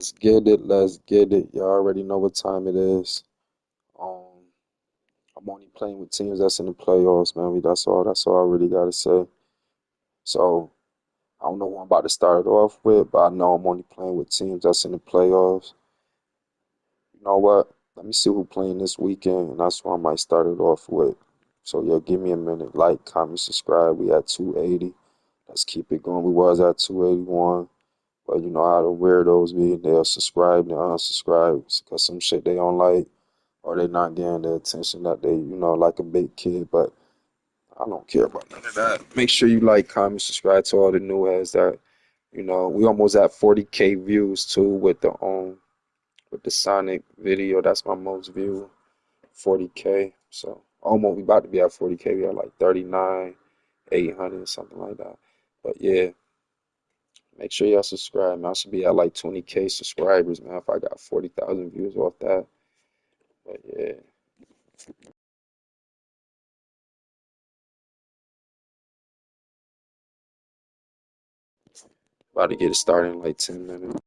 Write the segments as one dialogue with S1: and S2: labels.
S1: Let's get it. Let's get it. Y'all already know what time it is. Um, I'm only playing with teams that's in the playoffs, man. That's all. That's all I really gotta say. So I don't know who I'm about to start it off with, but I know I'm only playing with teams that's in the playoffs. You know what? Let me see who playing this weekend, and that's who I might start it off with. So yeah, give me a minute. Like, comment, subscribe. We at 280. Let's keep it going. We was at 281. But you know how the weirdos be. They'll subscribe, they unsubscribe because some shit they don't like, or they not getting the attention that they, like a big kid. But I don't care about none of that. Make sure you like, comment, subscribe to all the new heads that, we almost at 40K views too with the Sonic video. That's my most view, 40K. So almost we about to be at 40K. We are like 39, 800, something like that. But yeah. Make sure y'all subscribe, man. I should be at like 20K subscribers, man, if I got 40,000 views off that. But yeah, about to get it started in like 10 minutes.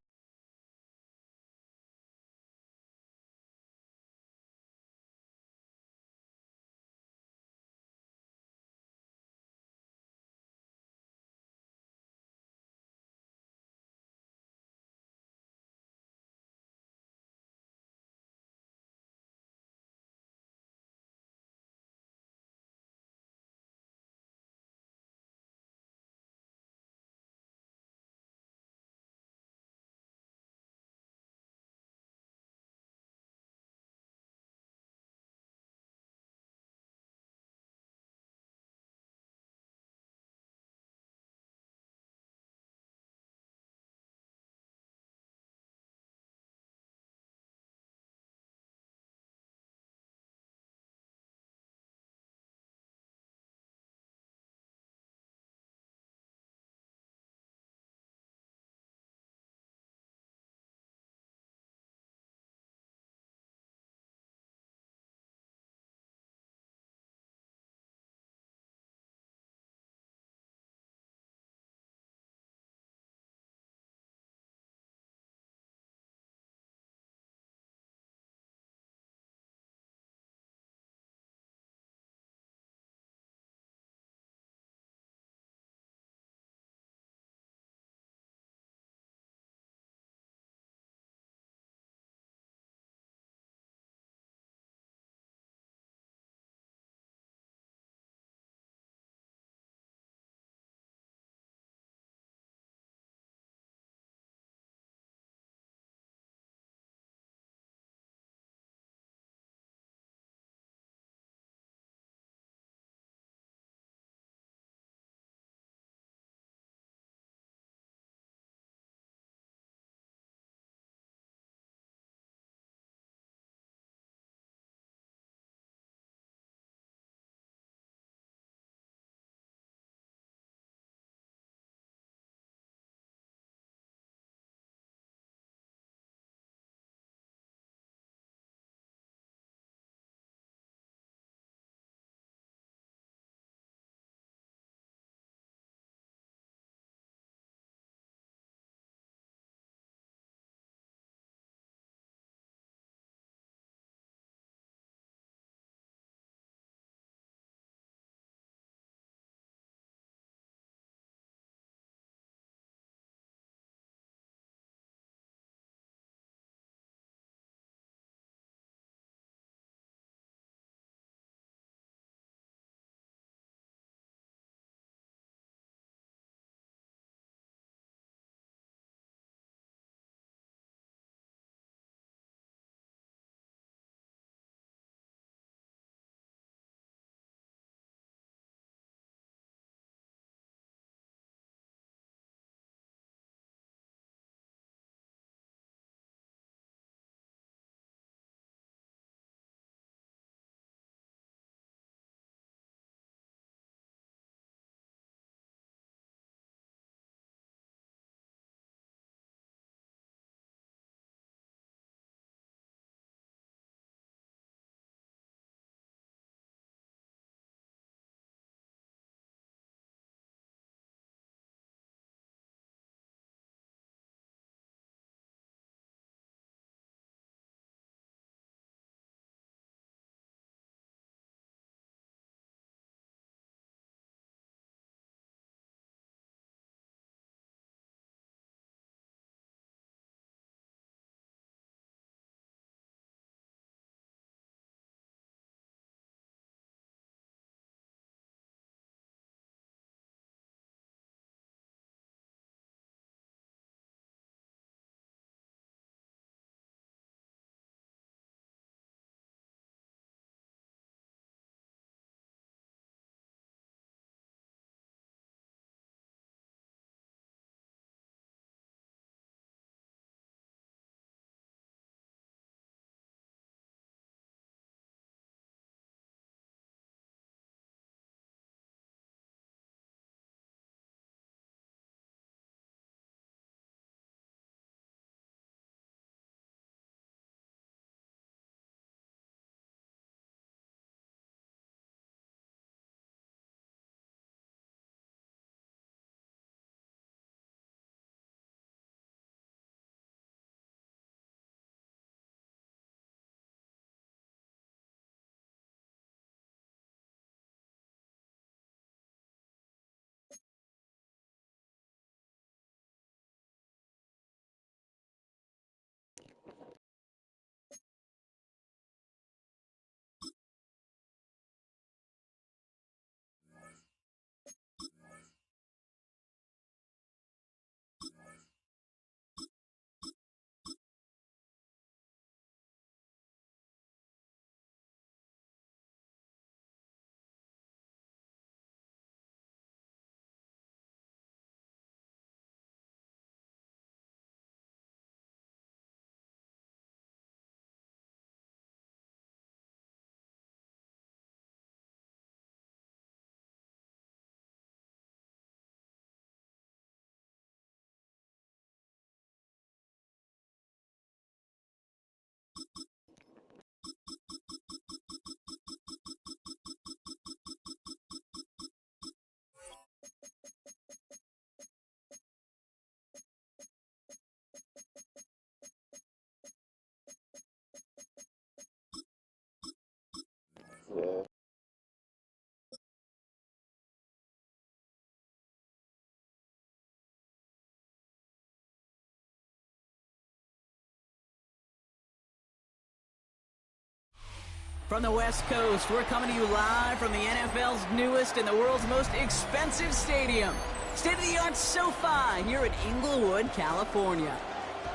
S2: From the West Coast, we're coming to you live from the NFL's newest and the world's most expensive stadium. State-of-the-art SoFi here in Inglewood, California.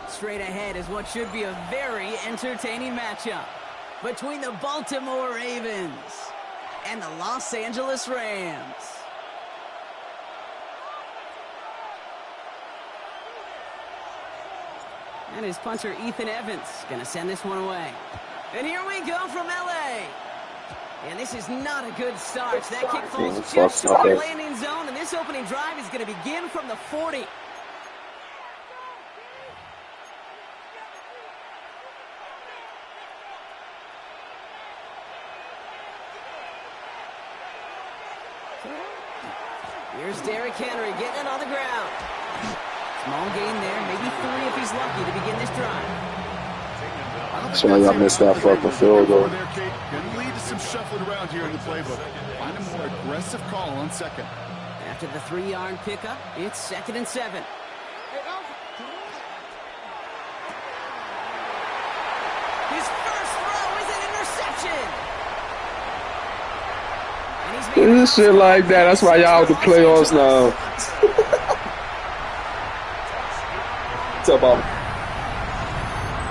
S2: Straight ahead is what should be a very entertaining matchup between the Baltimore Ravens and the Los Angeles Rams. And his punter, Ethan Evans, going to send this one away. And here we go from L.A. And this is not a good start. That kick falls just short of the landing zone, and this opening drive is going to begin from the 40. Here's Derrick Henry getting it on the ground. Small gain there, maybe 3 if he's lucky to begin this drive.
S1: That's why y'all missed that fucking field goal.
S3: Gonna lead to some shuffling around here in the playbook. Find a more aggressive call on second.
S2: After the 3-yard pickup, it's 2nd and 7. His first throw is an interception.
S1: This shit like that. That's why y'all the playoffs now. What's up, Bob?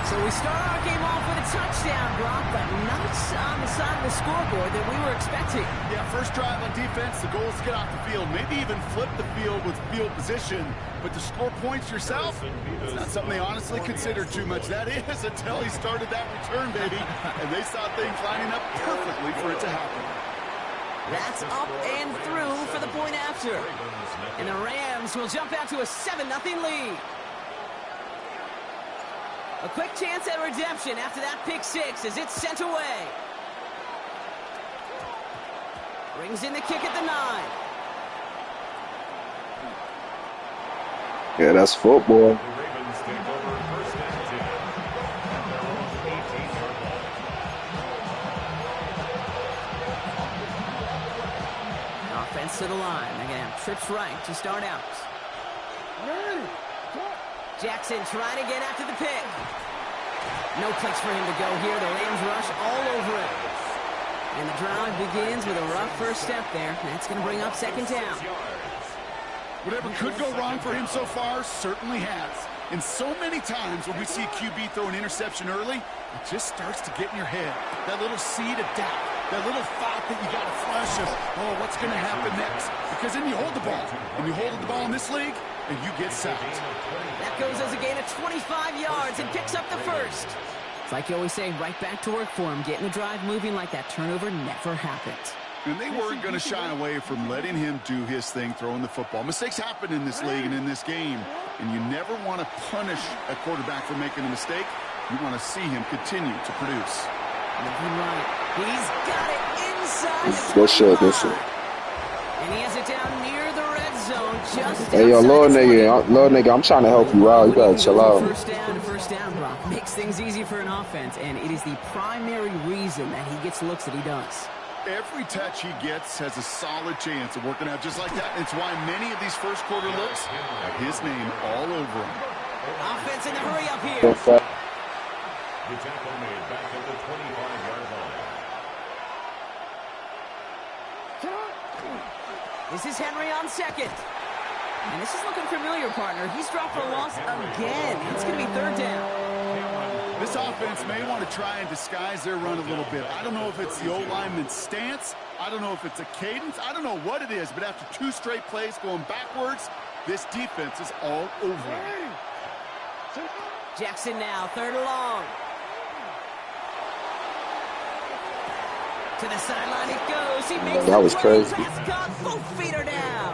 S2: So we start our game off with a touchdown, Brock, but not on the side of the scoreboard that we were expecting.
S3: Yeah, first drive on defense, the goal is to get off the field, maybe even flip the field with field position, but to score points yourself, it's not something they honestly consider too much. That is until he started that return, baby, and they saw things lining up perfectly for it to happen.
S2: That's up and through for the point after. And the Rams will jump out to a 7-0 lead. A quick chance at redemption after that pick 6 as it's sent away. Brings in the kick at the 9.
S1: Yeah, that's football.
S2: Offense to the line. They're going to have trips right to start out. Jackson trying to get after the pick. No place for him to go here. The Rams rush all over it. And the drive begins with a rough first step there. That's going to bring up 2nd down.
S3: Whatever could go wrong for him so far certainly has. And so many times when we see QB throw an interception early, it just starts to get in your head. That little seed of doubt. That little thought that you got a flash of, oh, what's going to happen next? Because then you hold the ball. And you hold the ball in this league, and you get sacked.
S2: That goes as a gain of 25 yards and picks up the first. It's like you always say, right back to work for him. Getting the drive moving like that turnover never happened.
S3: And they weren't going to shy away from letting him do his thing, throwing the football. Mistakes happen in this league and in this game. And you never want to punish a quarterback for making a mistake. You want to see him continue to produce.
S2: Right. He's got it inside the 25.
S1: Good shit, good shit.
S2: And he has it down near the red zone. Just
S1: Hey, yo, little nigga, I'm trying to help you out. You gotta chill out.
S2: First down, Brock. Makes things easy for an offense, and it is the primary reason that he gets looks that he does.
S3: Every touch he gets has a solid chance of working out just like that. It's why many of these first quarter looks have his name all over them.
S2: Offense in the hurry up here.
S4: The tackle made back at the 25-yard line.
S2: This is Henry on 2nd. And this is looking familiar, partner. He's dropped for a loss again. It's going to be 3rd down.
S3: This offense may want to try and disguise their run a little bit. I don't know if it's the O-lineman's stance. I don't know if it's a cadence. I don't know what it is. But after 2 straight plays going backwards, this defense is all over it.
S2: Jackson now, 3rd and long. To the sideline it goes. He makes
S1: that was crazy.
S2: Both feet are down.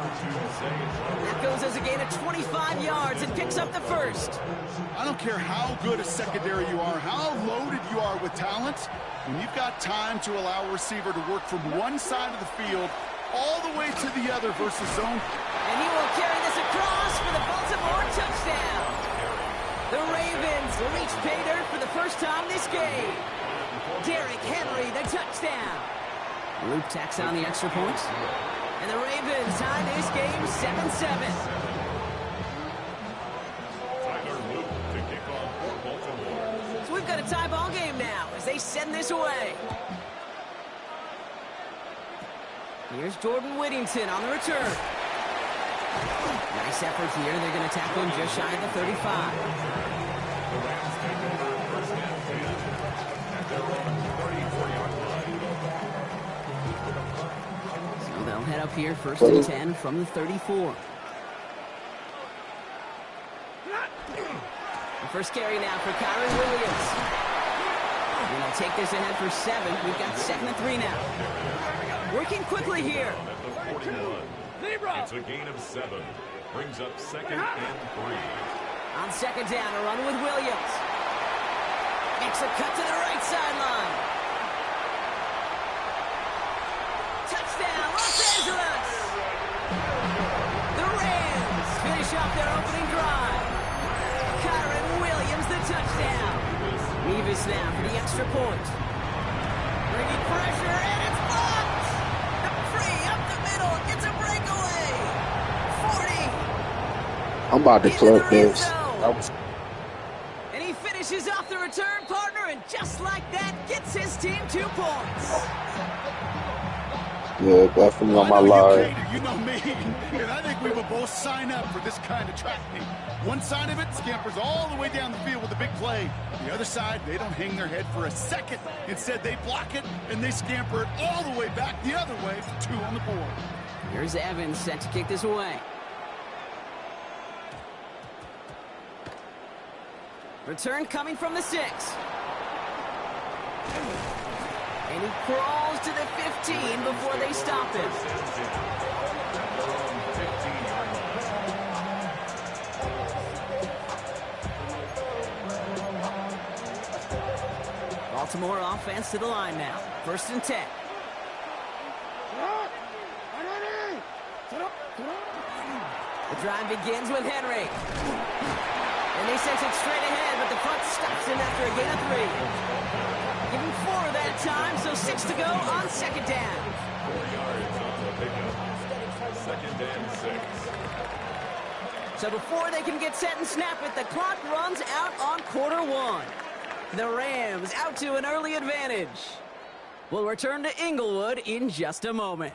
S2: That goes as a gain of 25 yards and picks up the first.
S3: I don't care how good a secondary you are, how loaded you are with talent, when you've got time to allow a receiver to work from one side of the field all the way to the other versus zone.
S2: And he will carry this across for the Baltimore touchdown. The Ravens reach pay dirt for the first time this game. Derrick Henry, the touchdown. Luke tacks on the extra point. And the Ravens tie this game 7-7. So we've got a tie ball game now as they send this away. Here's Jordan Whittington on the return. Nice effort here. They're going to tackle him just shy of the 35.
S4: The Rams take over first and 10 at their own 34-yard line.
S2: So they'll head up here first and 10 from the 34. The first carry now for Kyron Williams. And they'll take this ahead for 7. We've got 2nd and 3 now. Working quickly here.
S4: At the 41. It's a gain of 7. Brings up 2nd and 3.
S2: On 2nd down, a run with Williams. Makes a cut to the right sideline. Touchdown, Los Angeles! The Rams finish off their opening drive. Kyron Williams, the touchdown. Nevis now for the extra point. Bringing pressure, and it's blocked! Free, up the middle, it's a breakaway! 40!
S1: I'm about to clip this.
S2: And he finishes off the return partner, and just like that, gets his team 2 points.
S1: Yeah, definitely on my line.
S3: You know me, and I think we will both sign up for this kind of tracking. One side of it scampers all the way down the field with a big play. The other side, they don't hang their head for a second. Instead, they block it, and they scamper it all the way back the other way for 2 on the board.
S2: Here's Evans set to kick this away. Return coming from the 6. And he crawls to the 15 before they stop him. Baltimore offense to the line now. 1st and 10. The drive begins with Henry. And they sent it straight ahead, but the front stops him after a gain of 3. Give him 4 that time, so 6 to go on 2nd down.
S4: 4 yards on the pickup. 2nd and 6.
S2: So before they can get set and snap it, the clock runs out on quarter 1. The Rams out to an early advantage. We'll return to Inglewood in just a moment.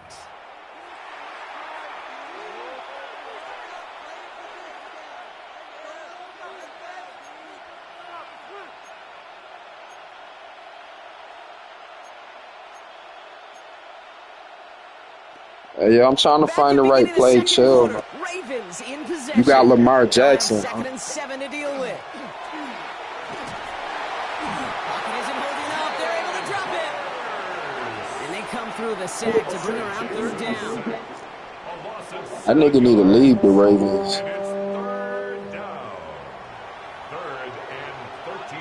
S1: Yeah, I'm trying to find the right play. Chill.
S2: Ravens in possession.
S1: You got Lamar Jackson.
S2: 2nd and 7 to deal with. Pocket isn't holding up. They're able to drop it. And they come through the sack to bring around 3rd down.
S1: That nigga need to leave the Ravens.
S4: It's 3rd down. 3rd and 13.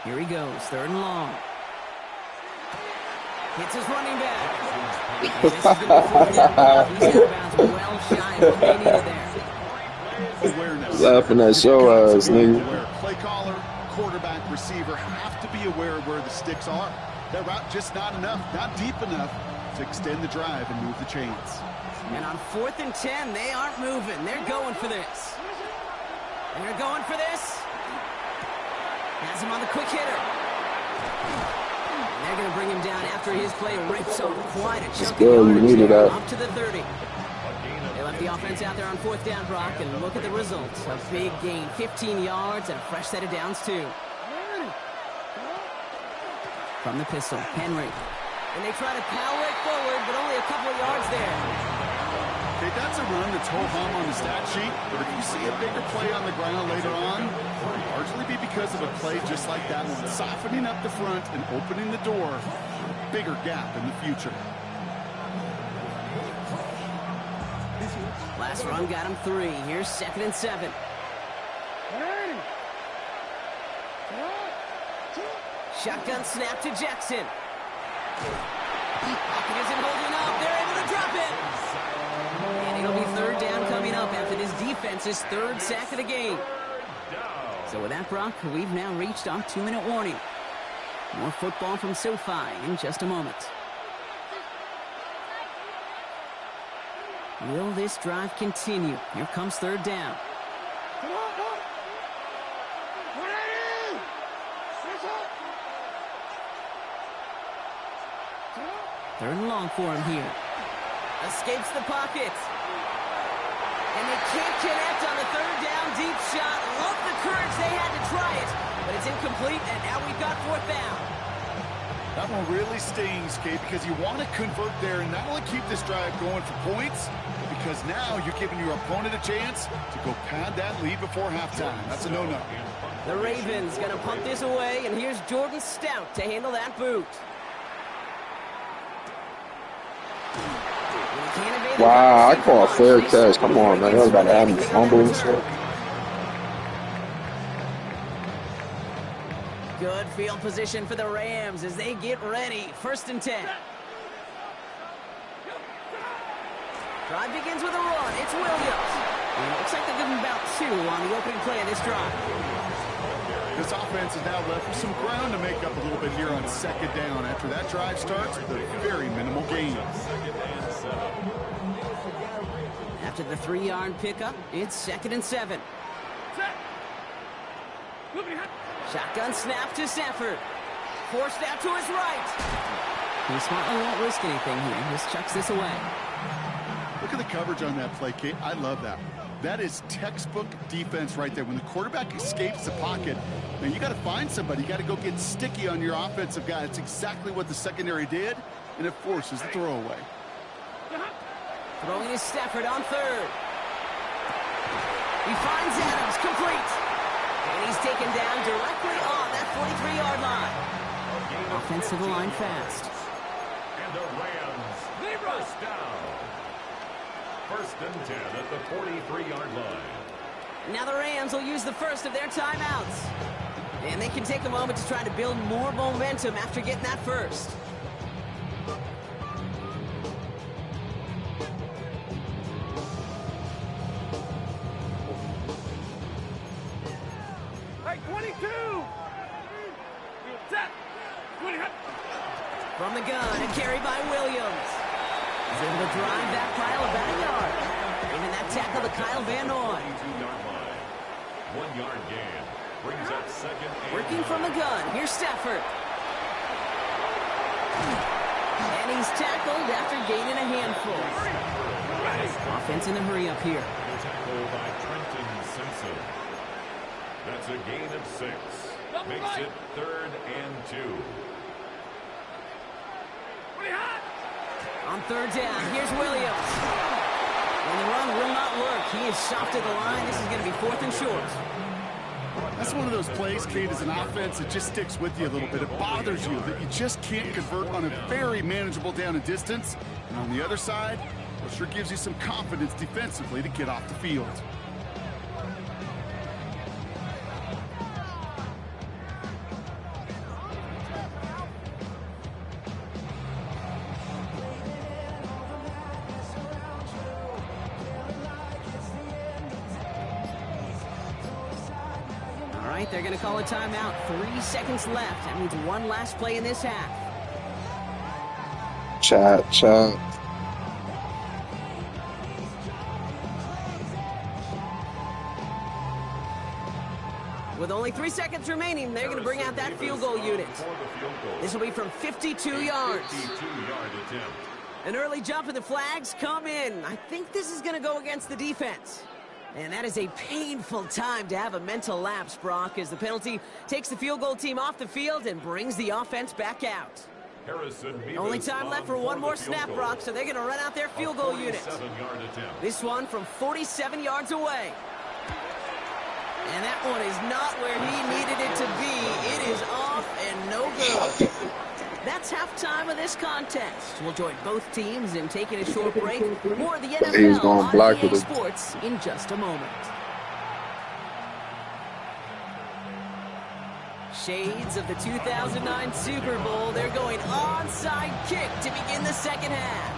S2: Here he goes, 3rd and long. Hits his running back. This is going to be 4th down. He's out of bounds, well shy of what they needed there.
S3: Awareness.
S1: Laughing at your ass, nigga.
S3: Play caller, quarterback, receiver have to be aware of where the sticks are. That route just not enough, not deep enough to extend the drive and move the chains.
S2: And on 4th and 10, they aren't moving. They're going for this. And they're going for this. Has him on the quick hitter. And they're going to bring him down after his play rips off quite a chunk of yardage there, up to the 30. They left the offense out there on 4th down, Brock, and look at the results. A big gain, 15 yards, and a fresh set of downs, too. From the pistol, Henry. And they try to power it forward, but only a couple of yards there.
S3: Okay, that's a run that's ho-hum on the stat sheet, but if you see a bigger play on the ground later on, it'll largely be because of a play just like that one, softening up the front and opening the door for a bigger gap in the future.
S2: Last run got him 3. Here's 2nd and 7. Shotgun snap to Jackson. Pocket isn't holding up. They're able to drop it. And it'll be 3rd down coming up after this defense's 3rd sack of the game. So with that, Brock, we've now reached our 2-minute warning. More football from SoFi in just a moment. Will this drive continue? Here comes third down. Third and long for him here. Escapes the pocket. And they can't connect on the third down deep shot. Love the courage they had to try it. But it's incomplete, and now we've got fourth down.
S3: That one really stings, Kate, because you want to convert there and not only keep this drive going for points, but because now you're giving your opponent a chance to go pad that lead before halftime. That's a no-no.
S2: The Ravens going to punt this away, and here's Jordan Stout to handle that boot.
S1: Wow, I call a fair catch. Come on, man. That was about to have me fumble and shit.
S2: Good field position for the Rams as they get ready. First and 10. Drive begins with a run. It's Williams. And it looks like they're giving about 2 on the opening play of this drive.
S3: This offense is now left with some ground to make up a little bit here on second down after that drive starts with a very minimal gain.
S2: After the 3-yard pickup, it's second and 7. Shotgun snap to Stafford. Forced out to his right. He smartly won't risk anything here. Just chucks this away.
S3: Look at the coverage on that play, Kate. I love that. That is textbook defense right there. When the quarterback escapes the pocket, man, you got to find somebody. You got to go get sticky on your offensive guy. That's exactly what the secondary did, and it forces the throwaway.
S2: Throwing is Stafford on third. He finds Adams, complete. And he's taken down directly on that 43-yard line. Offensive line fast.
S4: And the Rams, first down. First and 10 at the 43-yard line.
S2: Now the Rams will use the first of their timeouts. And they can take a moment to try to build more momentum after getting that first. From the gun, a carry by Williams. He's able to drive that pile about a yard. Giving that tackle to Kyle Van Noy.
S4: 2-yard line. 1-yard gain. Brings up second.
S2: Working from the gun. Here's Stafford. And he's tackled after gaining a handful. Offense in a hurry up here.
S4: Tackle by Trenton Simpson. That's a gain of 6. Makes it 3rd and 2.
S2: On third down, here's Williams. And the run will not work. He is shot to the line. This is going to be 4th and short.
S3: That's one of those plays, Kate, as an offense that just sticks with you a little bit. It bothers you that you just can't convert on a very manageable down and distance. And on the other side, it sure gives you some confidence defensively to get off the field.
S2: They're going to call a timeout. 3 seconds left. That means one last play in this half.
S1: Chat.
S2: With only 3 seconds remaining, they're going to bring out that field goal unit. This will be from 52 yards.
S4: 52-yard attempt.
S2: An early jump and the flags come in. I think this is going to go against the defense. And that is a painful time to have a mental lapse, Brock, as the penalty takes the field goal team off the field and brings the offense back out. Only time left for one more snap, Brock, so they're going to run out their field goal unit. This one from 47 yards away. And that one is not where he needed it to be. It is off and no good. That's halftime of this contest. We'll join both teams in taking a short break. More of the NFL on EA Sports in just a moment. Shades of the 2009 Super Bowl. They're going onside kick to begin the second half.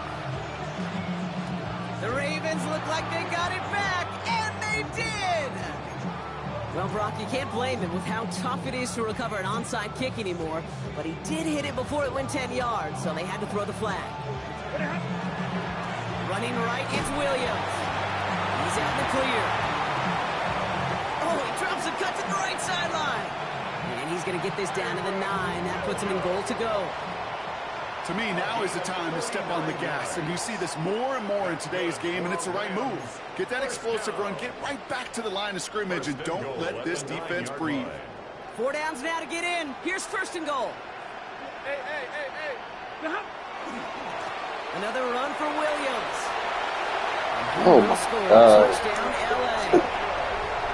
S2: The Ravens look like they got it back, and they did! Well, Brock, you can't blame him with how tough it is to recover an onside kick anymore, but he did hit it before it went 10 yards, so they had to throw the flag. Running right, it's Williams. He's out in the clear. Oh, he drops a cut to the right sideline. And he's going to get this down to the 9. That puts him in goal to go.
S3: To me, now is the time to step on the gas, and you see this more and more in today's game, and it's the right move. Get that explosive run, get right back to the line of scrimmage, and don't let this defense breathe.
S2: 4 downs now to get in. Here's first and goal.
S3: Hey.
S2: Another run for Williams.
S1: Oh my God.
S2: Touchdown, LA.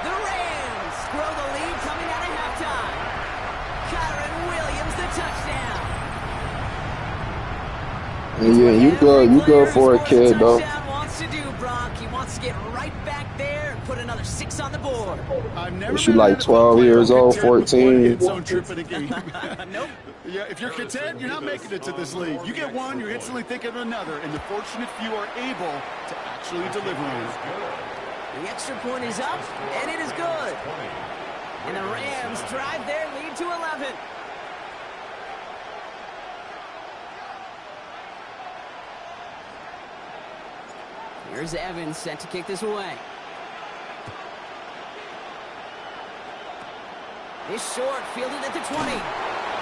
S2: The Rams grow the lead coming out of halftime. Kyron Williams, the touchdown.
S1: Yeah, you good for a kid though.
S2: Wants to do, Brock. He wants to get right back there and put another 6 on the board.
S1: Was you like 12 years old, 14?
S2: Nope.
S3: Yeah, if you're content, you're not making it to this league. You get one, you're instantly thinking of another, and the fortunate few are able to actually deliver on it.
S2: The extra point is up, and it is good. And the Rams drive their lead to 11. Here's Evans set to kick this away. This short, fielded at the 20.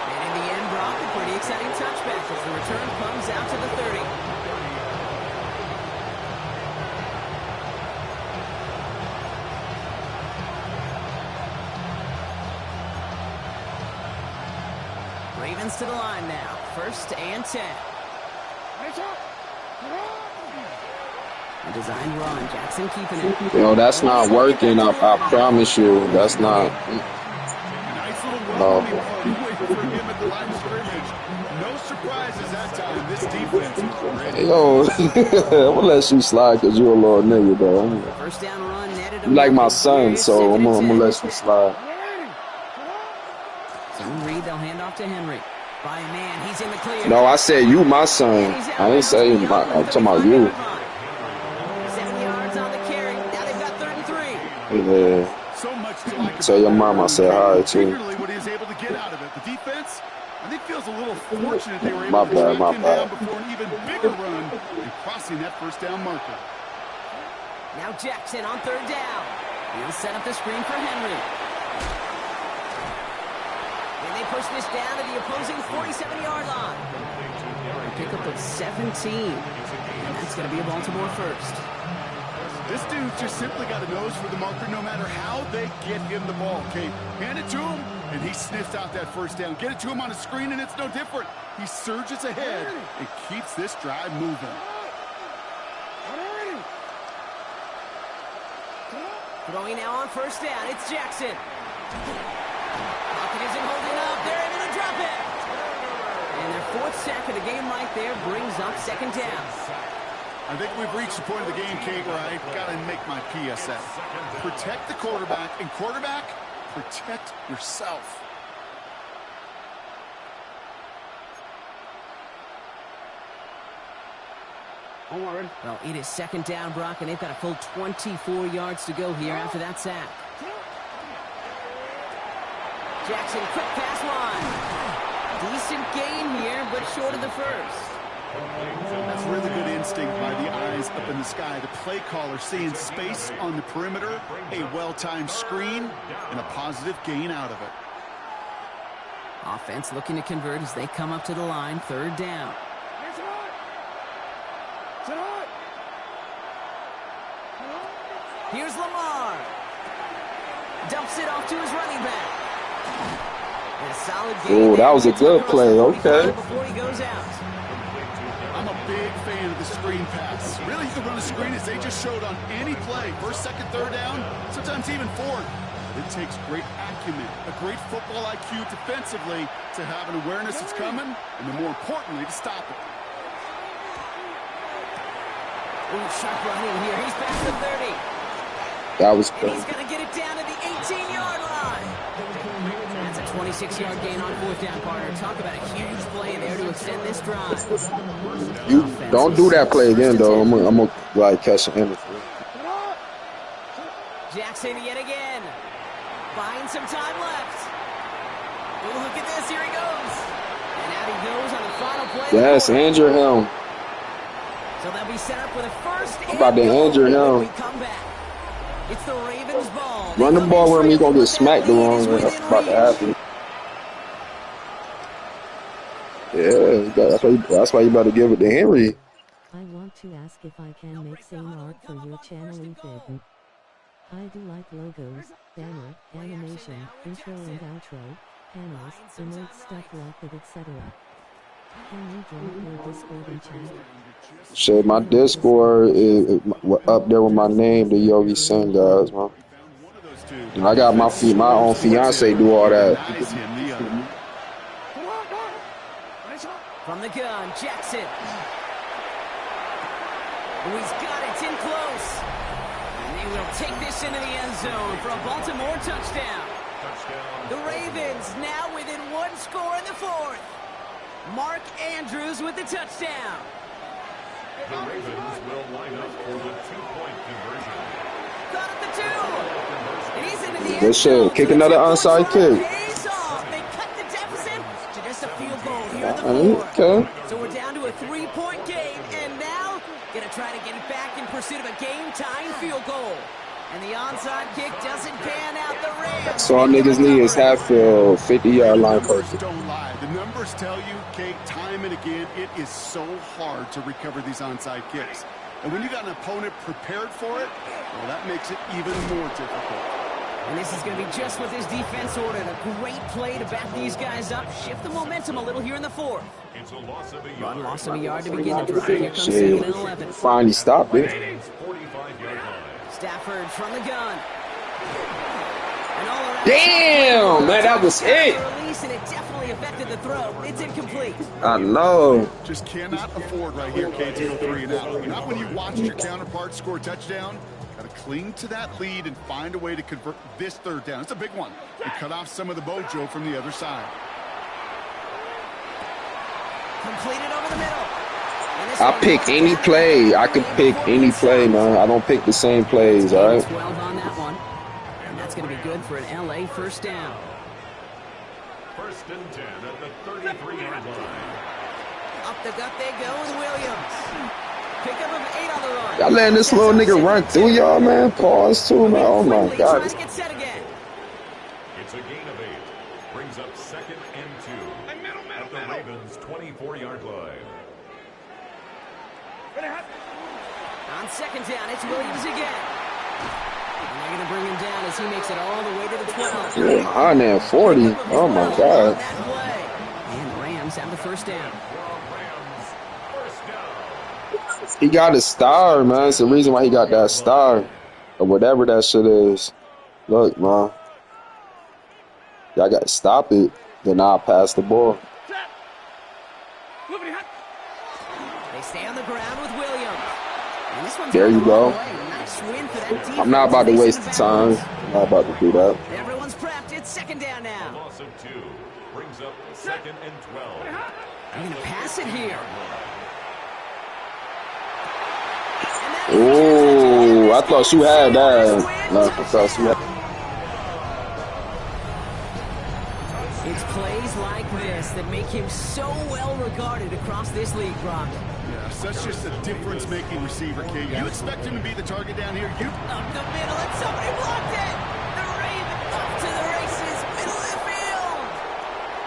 S2: And in the end, Brock, a pretty exciting touchback as the return comes out to the 30. Ravens to the line now. 1st and 10. A design run. Jackson keeping it.
S1: Yo, that's not working. I promise you, that's not.
S3: Nice little
S1: No.
S3: waiting for him at the line of scrimmage. No surprises that time. This defense is ready.
S1: Yo, I'm gonna let you slide because you a little nigga, though.
S2: First down run netted.
S1: You like my son, so I'm gonna let you slide.
S2: Zone read, they'll hand off to Henry. By a man, he's in the clear.
S1: No, I said you my son. I ain't say I'm talking about you.
S2: 7 yards on the carry. Now they've got 3rd and 3.
S1: Yeah.
S3: So much to like
S1: Tell your mom I said hi too.
S3: Particularly what he was able to get out of it. The defense, I think, feels a little fortunate they were
S1: My
S3: able to
S1: bad, my
S3: track him
S1: bad.
S3: down before an even bigger run and crossing that first down marker.
S2: Now Jackson on 3rd down. He'll set up the screen for Henry. And they push this down to the opposing 47-yard line. Pickup of 17. And that's going to be a Baltimore first.
S3: This dude just simply got a nose for the marker no matter how they get him the ball. Okay, hand it to him, and he sniffs out that first down. Get it to him on a screen, and it's no different. He surges ahead and keeps this drive moving.
S2: Throwing now on 1st down. It's Jackson. Pocket isn't holding up. They're able to drop it. And their 4th sack of the game right there brings up 2nd down.
S3: I think we've reached the point of the game, Kate, where I got to make my PSA. Protect the quarterback, and quarterback, protect yourself.
S2: Well, it is 2nd down, Brock, and they've got a full 24 yards to go here after that sack. Jackson, quick pass line. Decent gain here, but short of the first.
S3: That's really good instinct by the eyes up in the sky. The play caller seeing space on the perimeter, a well-timed screen, and a positive gain out of it.
S2: Offense looking to convert as they come up to the line, 3rd down. Here's Lamar. Dumps it off to his running back. And a solid gain.
S1: Oh, that was a good play. Okay.
S2: Before he goes out.
S3: I'm a big fan of the screen pass. Really, you can run a screen as they just showed on any play. 1st, 2nd, 3rd down, sometimes even 4th. It takes great acumen, a great football IQ defensively to have an awareness it's coming, and then more importantly, to stop it.
S2: Ooh, sharp running here. He's past the 30.
S1: That was
S2: And
S1: good.
S2: he's going to get it down to the 18-yard line. That's a 26-yard gain on 4th down, partner. Talk about a huge play there to extend this drive.
S1: You don't do that play again, though. I'm gonna like catch him.
S2: Jackson yet again. Buying some time left. Ooh, look at this. Here he goes. And out he goes on the final play.
S1: Yes, injure him.
S2: So they'll be set up with a first
S1: I'm about to
S2: and goal
S1: injure
S2: when we
S1: him.
S2: come back. It's the Ravens' ball. They
S1: Run the
S2: come in
S1: ball where me
S2: trailing,
S1: gonna get
S2: but that
S1: smacked the
S2: lead
S1: wrong
S2: is
S1: way. That's
S2: within
S1: about to
S2: reach.
S1: happen. Yeah, that's why you about to give it to Henry.
S5: I want to ask if I can make same art for your channel in Fib. I do like logos, banner, animation, intro and outro, panels, emotes, stuff like that, etc. Can you drop your Discord in chat?
S1: Shit, my Discord is up there with my name, the Yogi Singh guys, man. And I got my own fiance do all that.
S2: From the gun, Jackson. Oh, he's got it. It's in close. And they will take this into the end zone for a Baltimore touchdown. The Ravens now within one score in the fourth. Mark Andrews with the touchdown.
S4: The Ravens will line up for the two-point conversion.
S2: Got at the two. And he's into the
S1: Good
S2: end zone.
S1: shit. Kick another onside kick.
S2: Pays off. They cut the deficit to just a field goal here in the fourth.
S1: Okay.
S2: So we're down to a 3-point game, and now gonna try to get it back in pursuit of a game-tying field goal. And the onside kick doesn't pan out. The Rams.
S1: That's all niggas need is half field, 50-yard line perfect.
S3: Don't lie. The numbers tell you, Kate, time and again, it is so hard to recover these onside kicks. And when you got an opponent prepared for it, well, that makes it even more difficult.
S2: And this is going to be just what this defense ordered. A great play to back these guys up, shift the momentum a little here in the fourth.
S4: It's a loss of a yard.
S2: Run, loss of a yard to begin the drive. Here comes
S1: Shit.
S2: 2nd and 11.
S1: Finally stopped it.
S4: 45-yard line.
S2: Stafford from the gun. And all around.
S1: Damn, man, that was it.
S2: Release, and it definitely affected the throw. It's incomplete.
S1: I know.
S3: Just cannot afford right here, Kate, to go 3 and out. Not when you watched your counterpart score a touchdown. Got to cling to that lead and find a way to convert this third down. It's a big one. And cut off some of the mojo from the other side.
S2: Completed over the middle.
S1: I pick any play. I can pick any play, man. I don't pick the same plays, all right?
S2: 12 on that one. And that's going to be good for an LA first down.
S4: 1st and 10 at the 33-yard line.
S2: Up the gut they go with Williams. Pickup of 8 on the run.
S1: Y'all letting this little nigga run through y'all, man? Pause too, man. Oh my
S2: Trying
S1: God.
S2: to get set again.
S4: It's a gain of 8. Brings up 2nd and 2 at the Ravens' 24-yard line.
S2: On 2nd down, it's Williams again. And they're going to bring him down as he makes it all the way to the 12.
S1: 140. Oh my God.
S2: That play. And the Rams have the first down.
S4: Rams, first down.
S1: He got a star, man. It's the reason why he got that star. Or whatever that shit is. Look, man. Y'all got to stop it. Then I'll pass the ball.
S2: They stay on the ground with Williams. And this one's
S1: There you go.
S2: Nice win for that defense.
S1: I'm not about to
S2: They
S1: waste
S2: sit
S1: the time.
S2: back.
S1: I'm not about to do that.
S2: Everyone's prepped. It's 2nd down now.
S4: Loss of 2 brings up 2nd and 12.
S2: They're going to pass it here.
S1: Oh, I thought you had that. No, I thought you had.
S2: It's plays like this that make him so well regarded across this league, Brock.
S3: Yeah, such just a difference-making receiver, Kate. You expect him to be the target down here. You
S2: Up the middle, and somebody blocked it. The Ravens off to the races, middle of the field.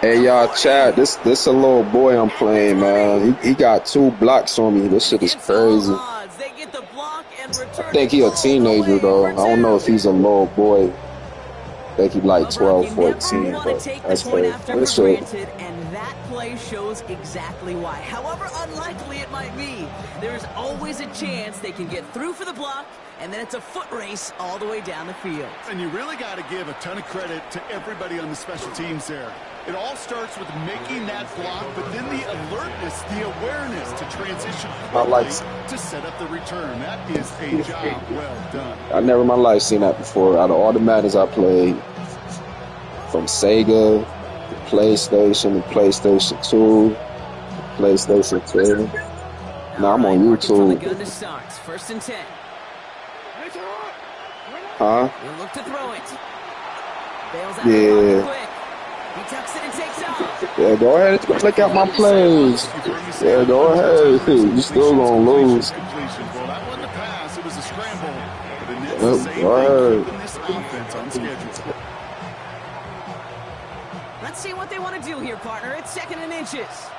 S1: Hey y'all, Chad, this a little boy I'm playing, man. He got 2 blocks on me. This shit is crazy.
S2: They get the block and return
S1: I think he a teenager though. I don't know if he's a little boy. I think he like 12, 14, but that's crazy. This shit.
S2: And that play shows exactly why. However unlikely it might be, there's always a chance they can get through for the block, and then it's a foot race all the way down the field.
S3: And you really got to give a ton of credit to everybody on the special teams there. It all starts with making that block, but then the alertness, the awareness to transition quickly to set up the return. That is a job well done.
S1: I never in my life seen that before. Out of all the Maddens I played, from Sega, the PlayStation, the PlayStation 2, the PlayStation 3. Now I'm on YouTube.
S2: 1st and 10.
S1: Huh?
S2: He'll look to throw it. Bails out
S1: Yeah.
S2: the quick. He tucks it and takes off.
S1: Yeah, go ahead. Click out my plays. Yeah, go ahead. You still gonna lose.
S3: Well, that wasn't a pass. It was a scramble. But it nets the
S1: Yep,
S3: same
S1: go
S3: thing,
S1: ahead.
S3: keeping this offense on schedule.
S2: Let's see what they want to do here, partner. It's 2nd and inches.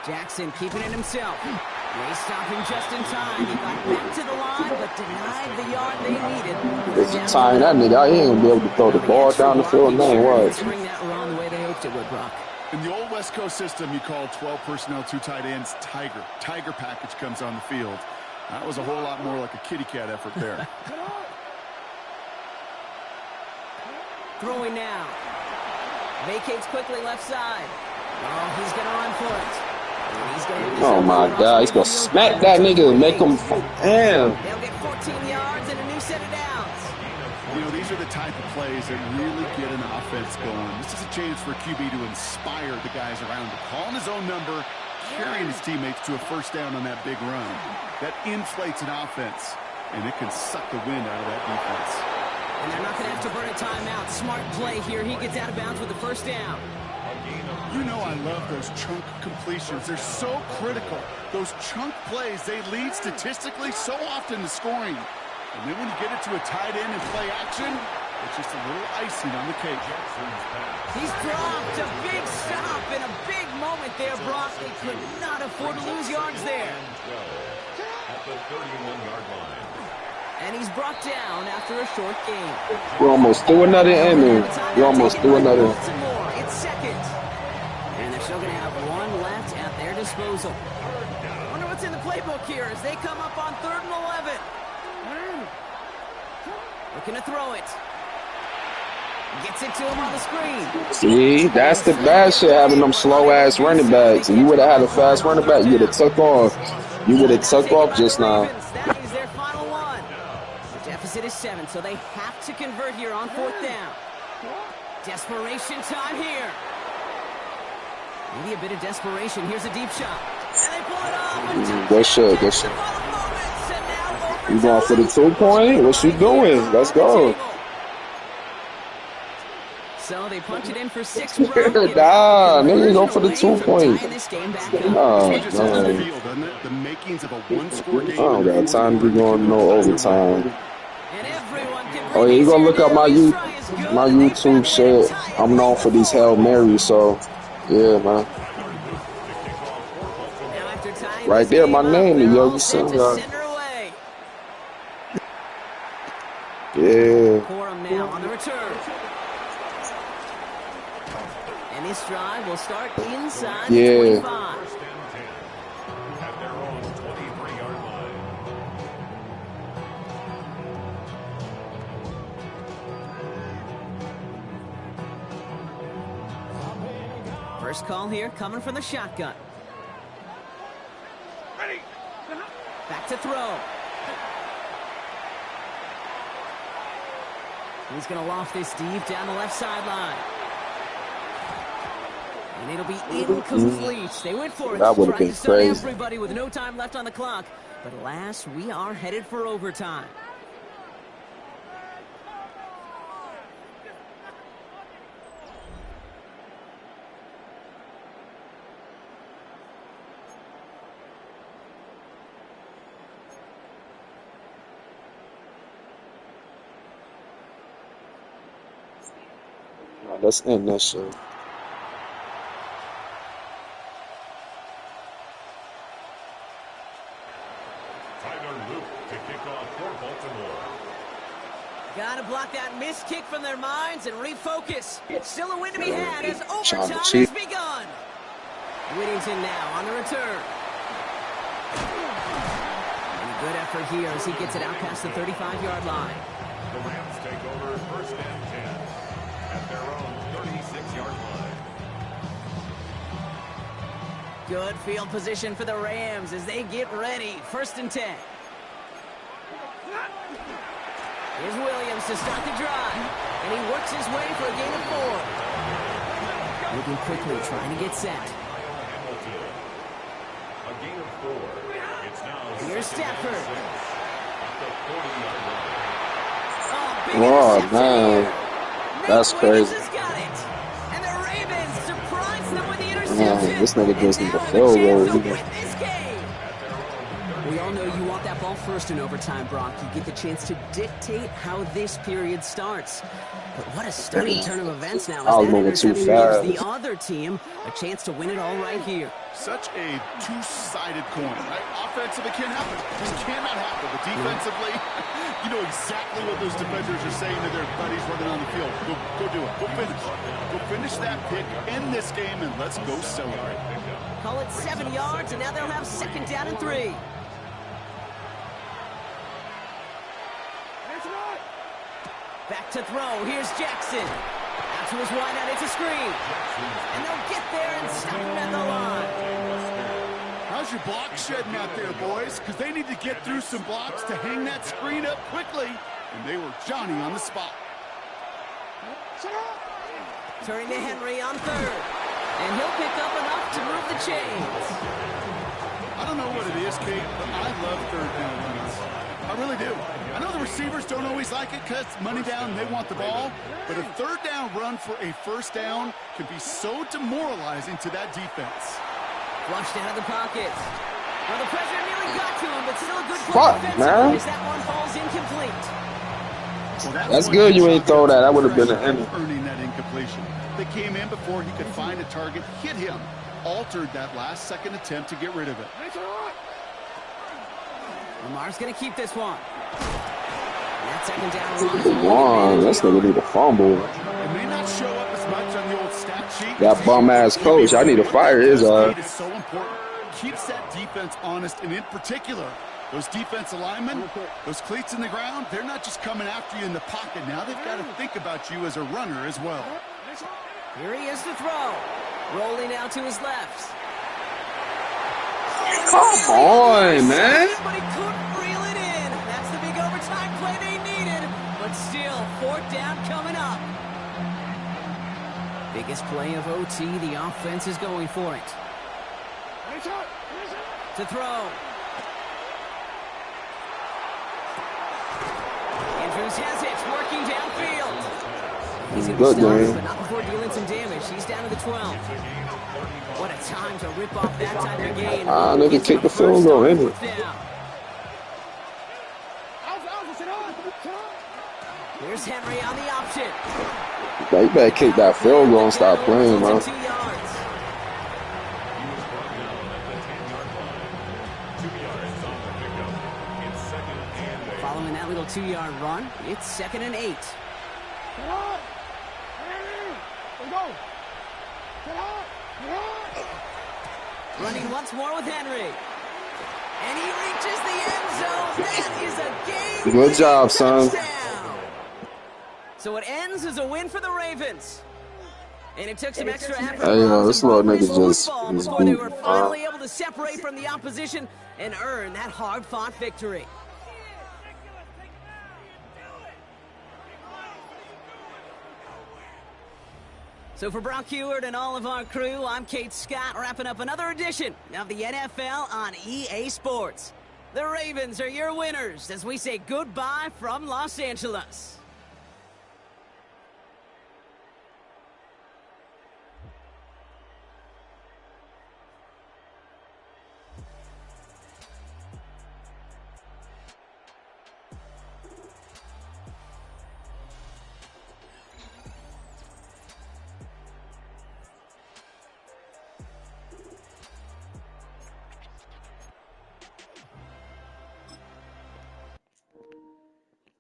S2: Jackson keeping it himself. They stop him just in time. He got back to the line, but denied the yard they needed.
S1: If you tying that nigga out, he ain't gonna be able to throw the ball down the field. Man, what?
S2: Spring that run the way they hoped it would, Brock.
S3: In the old West Coast system, you call 12 personnel, 2 tight ends, Tiger. Tiger package comes on the field. That was a whole lot more like a kitty cat effort there.
S2: Throwing now. Vacates quickly left side. Oh, he's going to run for it. And he's gonna
S1: Oh my God, he's gonna smack that nigga and make him. Damn.
S2: They'll get 14 yards and a new set of downs.
S3: You know, these are the type of plays that really get an offense going. This is a chance for a QB to inspire the guys around him. Calling his own number, carrying his teammates to a first down on that big run. That inflates an offense, and it can suck the wind out of that defense.
S2: And they're not going to have to burn a timeout. Smart play here. He gets out of bounds with the first down.
S3: You know I love those chunk completions. They're so critical. Those chunk plays, they lead statistically so often to scoring. And then when you get it to a tight end and play action, it's just a little icing on the cake.
S2: He's dropped a big stop in a big moment there, Brock. They could not afford to lose yards there.
S4: At the 31-yard line.
S2: And he's brought down after a short game.
S1: We almost threw another in. We almost threw another.
S2: It's 2nd. And they're still going to have one left at their disposal. I wonder what's in the playbook here as they come up on 3rd and 11. Looking to throw it. Gets it to him on the screen.
S1: See, that's the bad shit, having them slow-ass running backs. If you would have had a fast running back, you would have took off. You would have took off just now.
S2: That is their final one. The deficit is 7, so they have to convert here on 4th down. Desperation time here. Maybe a bit of desperation. Here's a deep shot. And they pull it off.
S1: Good shit, good shit. You going for the 2-point? What you doing? Let's go.
S2: So they punch it in for 6.
S1: Nah, nigga, go for the 2-point. Oh,
S3: man. The makings of a one-score game.
S1: I don't got time to be going no overtime. Oh yeah, you gonna look up my YouTube shit. I'm known for these Hail Marys, so yeah, man. Right there, my name is Yogi Singa. Yeah.
S2: Corum now on the return. And this drive will start inside the 25.
S4: First and 10. At their own 23-yard line.
S2: First call here coming from the shotgun. Back to throw. He's going to loft this deep down the left sideline. And it'll be incomplete. They went for it.
S1: That would have been crazy.
S2: Everybody with no time left on the clock. But alas, we are headed for overtime.
S1: Let's end that shit.
S2: Gotta block that missed kick from their minds and refocus. Still a win to be had as overtime has begun. Whittington now on the return. And a good effort here as he gets it out past the 35-yard line.
S4: The Rams take over first and 10 at their own 36-yard line.
S2: Good field position for the Rams as they get ready. First and 10. Here's Williams to start the drive. And he works his way for a gain of 4. Moving quickly, trying to get set.
S4: A gain of 4. It's now
S2: here's Stafford.
S4: At the 40-yard line.
S2: Oh, big
S1: Oh
S2: interception
S1: man,
S2: here.
S1: that's
S2: Nate Wiggins
S1: crazy.
S2: has got it. And the Ravens surprise them with the
S1: Man,
S2: interception.
S1: this nigga
S2: And
S1: just need
S2: now
S1: a
S2: have a
S1: field
S2: chance
S1: goal
S2: to
S1: either.
S2: win this game. We all know you want that ball first in overtime, Brock. You get the chance to dictate how this period starts. But what a stunning turn of events now as
S1: I was
S2: that
S1: moving too
S2: interception gives the
S1: fast.
S2: other team a chance to win it all right here.
S3: Such a two-sided coin, right? Offensively, it can't happen. Just cannot happen. But defensively, you know exactly what those defenders are saying to their buddies running on the field. Go do it. Go finish. Go finish that pick, end this game, and let's go celebrate.
S2: Call it 7 yards, and now they'll have 2nd down and 3. Back to throw. Here's Jackson. Out to his wideout. It's a screen. And they'll get there and stop him at the line.
S3: How's your block shedding out there, boys? Because they need to get through some blocks to hang that screen up quickly. And they were Johnny on the spot.
S2: Turning to Henry on 3rd. And he'll pick up enough to move the chains.
S3: I don't know what it is, Kate, but I love 3rd down runs. I really do. I know the receivers don't always like it because money down and they want the ball, but a 3rd down run for a 1st down can be so demoralizing to that defense.
S2: Flushed out of the pocket. Well, the pressure nearly got to him, but still a good play
S1: Fuck,
S2: defensively
S1: man.
S2: as that one falls incomplete.
S3: Well, that
S1: That's
S3: one
S1: good
S3: he
S1: you ain't
S3: shot
S1: throw
S3: had
S1: that. That
S3: some
S1: would have been an
S3: pressure
S1: end.
S3: earning that incompletion. They came in before he could find a target, hit him, altered that last-second attempt to get rid of it.
S2: Lamar's going to keep this one. And that 2nd down run is
S1: Come
S2: a long
S1: on,
S2: advantage
S1: this nigga
S2: yard.
S1: need a fumble.
S3: It may not show up as much on the old stat sheet.
S1: That bum ass coach, I need to fire his
S3: What is so important. Keeps that defense honest, and in particular, those defensive linemen, those cleats in the ground, they're not just coming after you in the pocket. Now they've got to think about you as a runner as well.
S2: Here he is to throw. Rolling out to his left.
S1: Come on, man.
S2: But he couldn't reel it in. That's the big overtime play they needed. But still, 4th down coming up. Biggest play of OT. The offense is going for it. To throw. Andrews has it, working downfield. He's going to
S1: Good
S2: stop,
S1: game.
S2: but not before dealing some damage. He's down to the 12. What a time to rip off that type of gain.
S1: Nigga
S2: Gets
S1: kick
S2: a
S1: the field
S2: first
S1: goal
S2: on
S1: in it.
S2: 4th down. Here's Henry on the option.
S1: You better kick that field goal and stop playing, man.
S2: 2 yards. Following that little 2-yard run, it's 2nd and 8. Running once more with Henry. And he reaches the end zone. That is a game.
S1: Good job, son.
S2: Touchdown. So it ends as a win for the Ravens. And it took some extra effort
S1: Hey,
S2: from
S1: this
S2: some
S1: little
S2: broken
S1: nigga just
S2: football
S1: is
S2: before they
S1: beat,
S2: were finally able to separate from the opposition and earn that hard-fought victory. So for Brock Heward and all of our crew, I'm Kate Scott, wrapping up another edition of the NFL on EA Sports. The Ravens are your winners as we say goodbye from Los Angeles.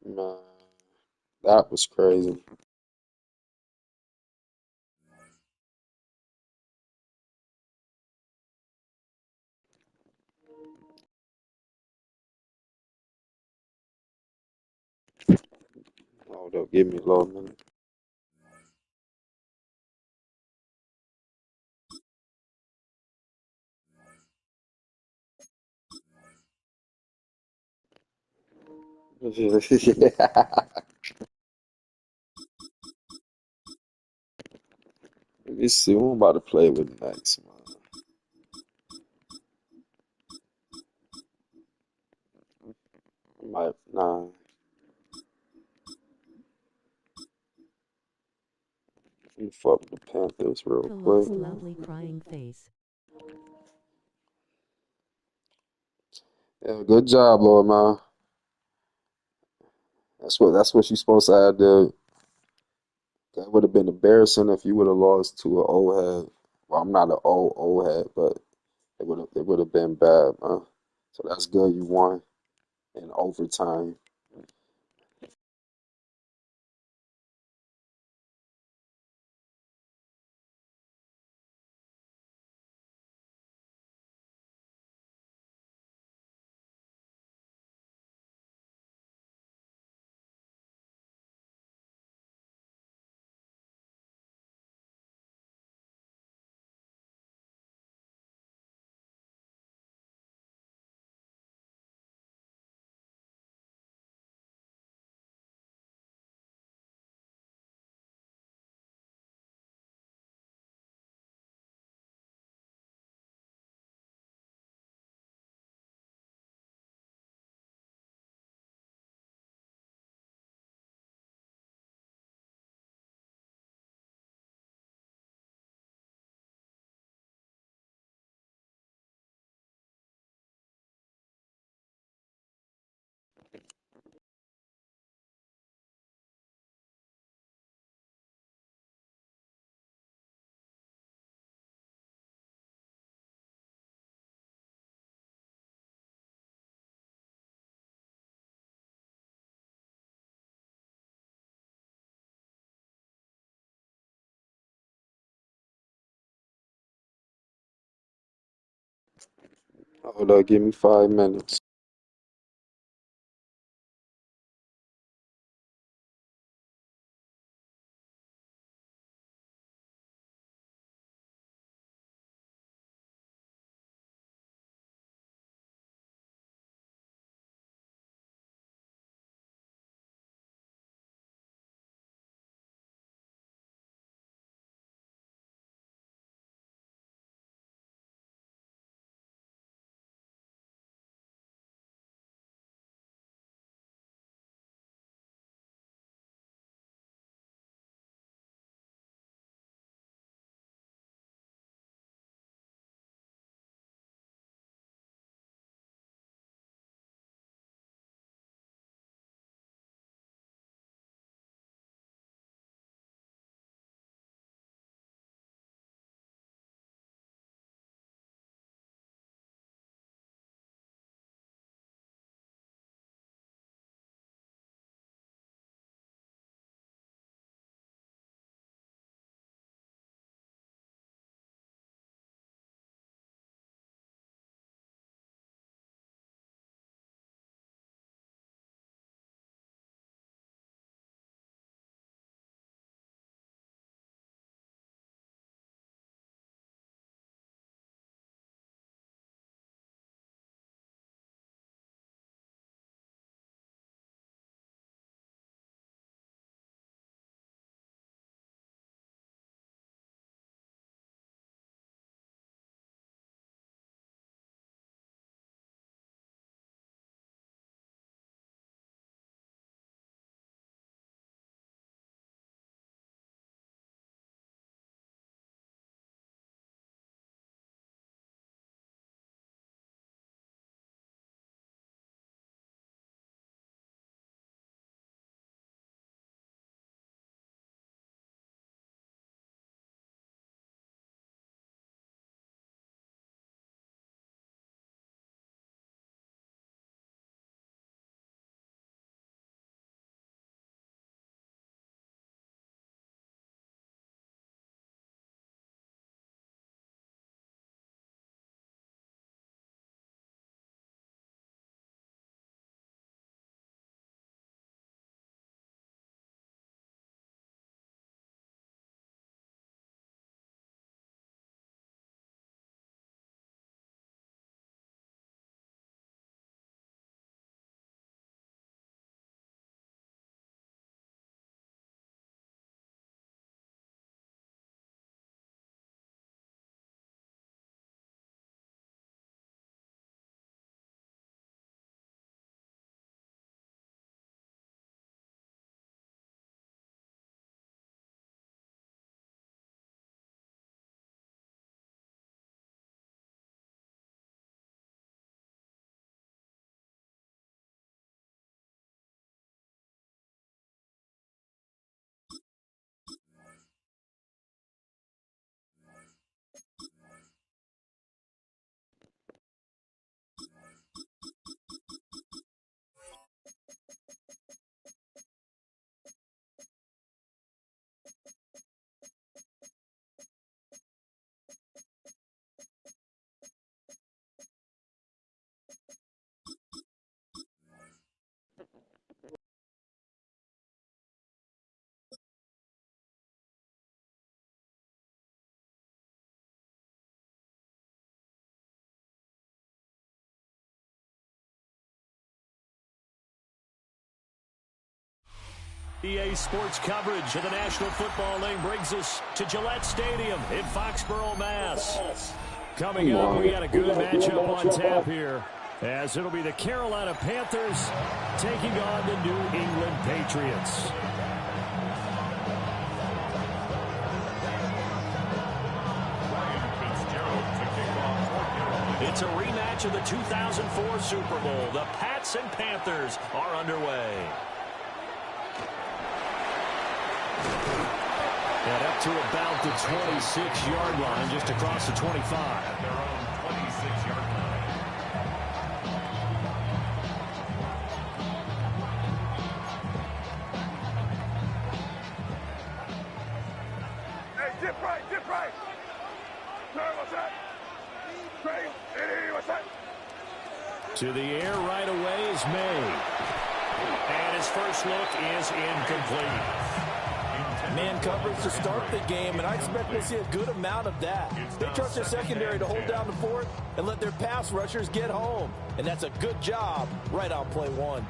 S1: Man, that was crazy. Oh, they'll give me a little minute. Yeah. Let me see who I'm about to play with next, man. Might, nah. up the Panthers real quick.
S5: Lost lovely crying face.
S1: Yeah, good job, Lord, man. That's what you're supposed to have did. That would have been embarrassing if you would have lost to an old head. Well, I'm not an old head, but it would have been bad, man. So that's good. You won in overtime. Hold up, give me 5 minutes.
S6: EA Sports coverage of the National Football League brings us to Gillette Stadium in Foxborough, Mass. Coming up, we got a good matchup on tap here, as it'll be the Carolina Panthers taking on the New England Patriots. It's a rematch of the 2004 Super Bowl. The Pats and Panthers are underway. And up to about the 26-yard line, just across the 25.
S4: At their own 26-yard line.
S7: Hey, dip right, dip right. Turn, what's that? Straight, what's that?
S6: To the air right away is May. And his first look is incomplete.
S8: Man coverage to start the game, and I expect we'll see a good amount of that. They trust their secondary to hold down the fort and let their pass rushers get home. And that's a good job right on play one.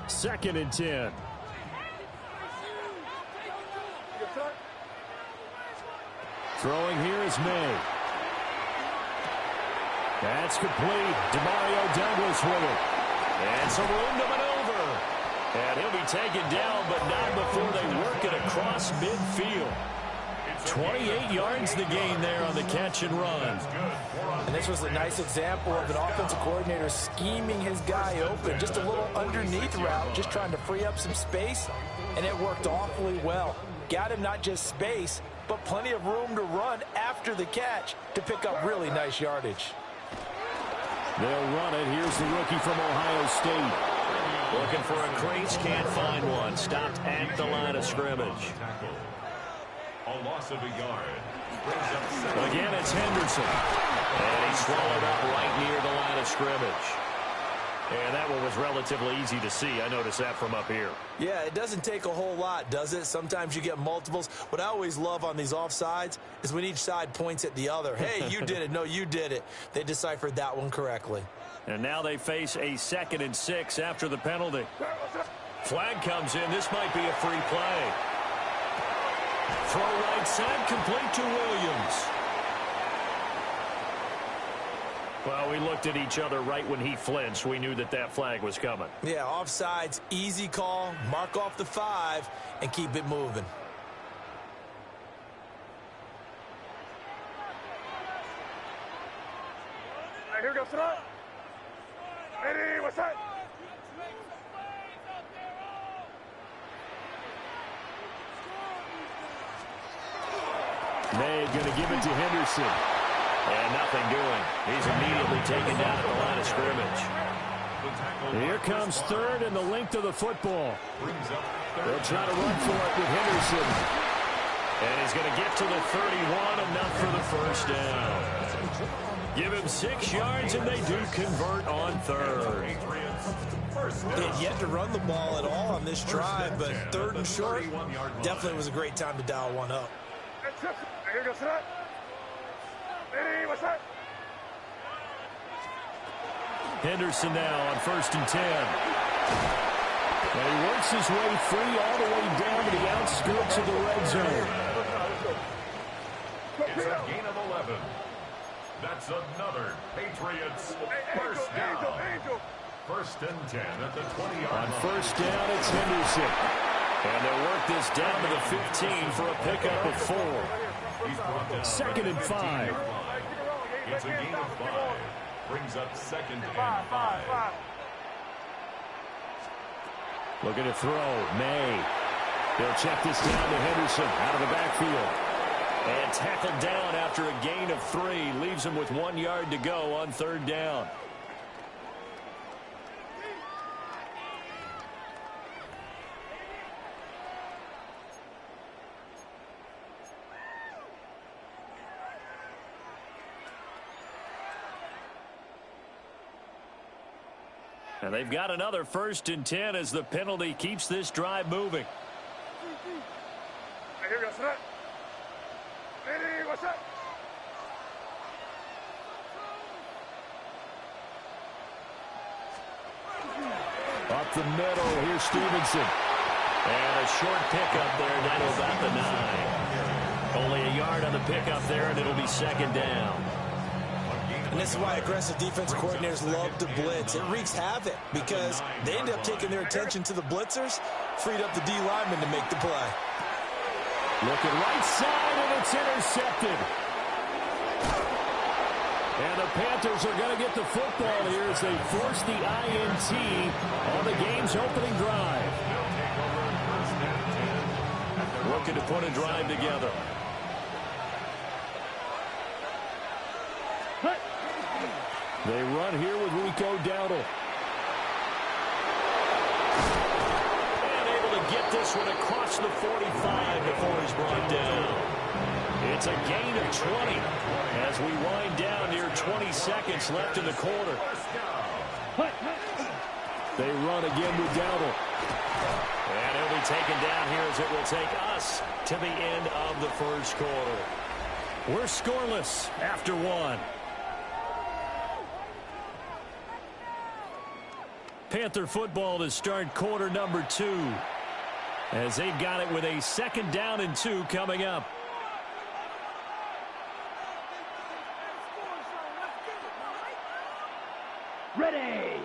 S6: 2nd and 10. Throwing here is May. That's complete. Demario Douglas with it. And some room to maneuver. And he'll be taken down, but not before they work it across midfield. 28 yards the gain there on the catch and run.
S8: And this was a nice example of an offensive coordinator scheming his guy open. Just a little underneath route, just trying to free up some space, and it worked awfully well. Got him not just space, but plenty of room to run after the catch to pick up really nice yardage.
S6: They'll run it. Here's the rookie from Ohio State.
S9: Looking for a crease, can't find one. Stopped at the line of scrimmage.
S4: A loss of a yard.
S6: Again, it's Henderson.
S9: And he swallowed up right near the line of scrimmage.
S6: And that one was relatively easy to see. I noticed that from up here.
S8: Yeah, it doesn't take a whole lot, does it? Sometimes you get multiples. What I always love on these offsides is when each side points at the other. Hey, you did it. No, you did it. They deciphered that one correctly.
S6: And now they face a 2nd and 6 after the penalty. Flag comes in. This might be a free play. Throw right side, complete to Williams. Well, we looked at each other right when he flinched. We knew that that flag was coming.
S8: Yeah, offsides, easy call. Mark off the 5 and keep it moving.
S7: Hey, here goes tonight. Eddie, what's that?
S6: May going to give it to Henderson.
S9: And nothing doing. He's immediately taken down at the line of scrimmage.
S6: Here comes 3rd and the length of the football. They'll try to run for it with Henderson. And he's going to get to the 31, enough for the first down. Give him 6 yards, and they do convert on 3rd.
S8: They had yet to run the ball at all on this drive, but 3rd and short definitely was a great time to dial one up.
S7: Hey, here goes tonight. Eddie, what's that?
S6: Henderson now on 1st and 10. And he works his way free all the way down to the outskirts of the red zone.
S4: It's a gain of 11. That's another Patriots first down. 1st and 10 at the 20-yard line.
S6: On 1st down, it's Henderson. And they'll work this down to the 15 for a pickup of 4. 2nd and 5.
S4: It's a gain of 5. Brings up 2nd and 5.
S6: Looking to throw. May. They'll check this down to Henderson out of the backfield. And tackled down after a gain of 3. Leaves him with 1 yard to go on 3rd down. And they've got another 1st and 10 as the penalty keeps this drive moving.
S7: Hey, here goes tonight. Eddie, what's that?
S6: Up the middle, here's Stevenson.
S9: And a short pickup there down to about the 9. Only a yard on the pickup there, and it'll be second down.
S8: And this is why aggressive defense coordinators love to blitz. It wreaks havoc because they end up taking their attention to the blitzers, freed up the D lineman to make the play.
S6: Looking right side, and it's intercepted. And the Panthers are going to get the football here as they force the INT on the game's opening drive.
S9: Looking to put a drive together.
S6: They run here with Rico Dowdle.
S9: And able to get this one across the 45 before he's brought down. It's a gain of 20 as we wind down near 20 seconds left in the quarter.
S6: They run again with Dowdle.
S9: And he'll be taken down here as it will take us to the end of the first quarter.
S6: We're scoreless after one. Panther football to start quarter number 2 as they've got it with a 2nd down and 2 coming up.
S7: Ready.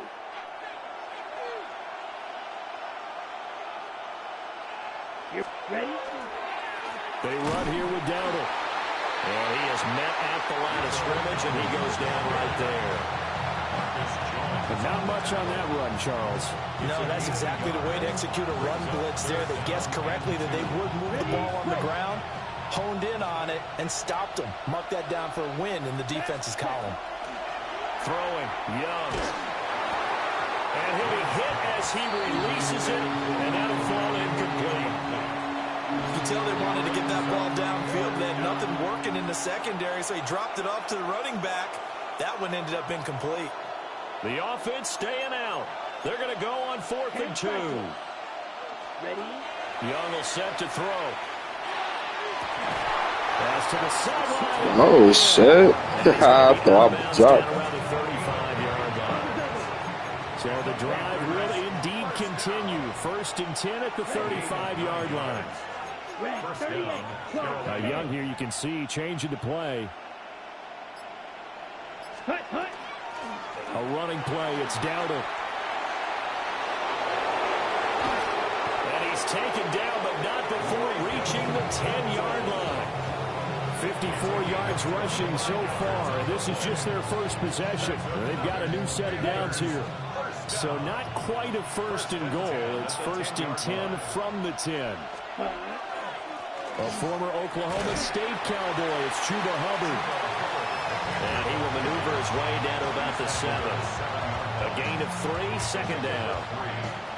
S7: You ready?
S6: They run here with Dowdle.
S9: And he is met at the line of scrimmage, and he goes down right there.
S6: But not much on that run, Charles.
S8: No, that's exactly the way to execute a run blitz there. They guessed correctly that they would move the ball on the ground, honed in on it, and stopped them. Mark that down for a win in the defense's column.
S9: Throwing, Young. And he'll be hit as he releases it, and that'll fall incomplete.
S8: You can tell they wanted to get that ball downfield. They had nothing working in the secondary, so he dropped it off to the running back. That one ended up incomplete.
S9: The offense staying out. They're going to go on 4th and 2.
S7: Ready?
S9: Young will set to throw.
S6: Pass to the sideline.
S1: Oh, shit. I thought I dropped.
S9: Around the 35-yard line.
S6: So the drive will indeed continue. 1st and 10 at the 35-yard line. Now Young here, you can see, changing to play. A running play, it's Dowdle.
S9: And he's taken down, but not before reaching the 10-yard line.
S6: 54 yards rushing so far. This is just their first possession. They've got a new set of downs here. So not quite a 1st and goal. It's 1st and 10 from the 10. A former Oklahoma State Cowboy, it's Chuba Hubbard.
S9: And he will maneuver his way down to about the 7. A gain of 3, 2nd down.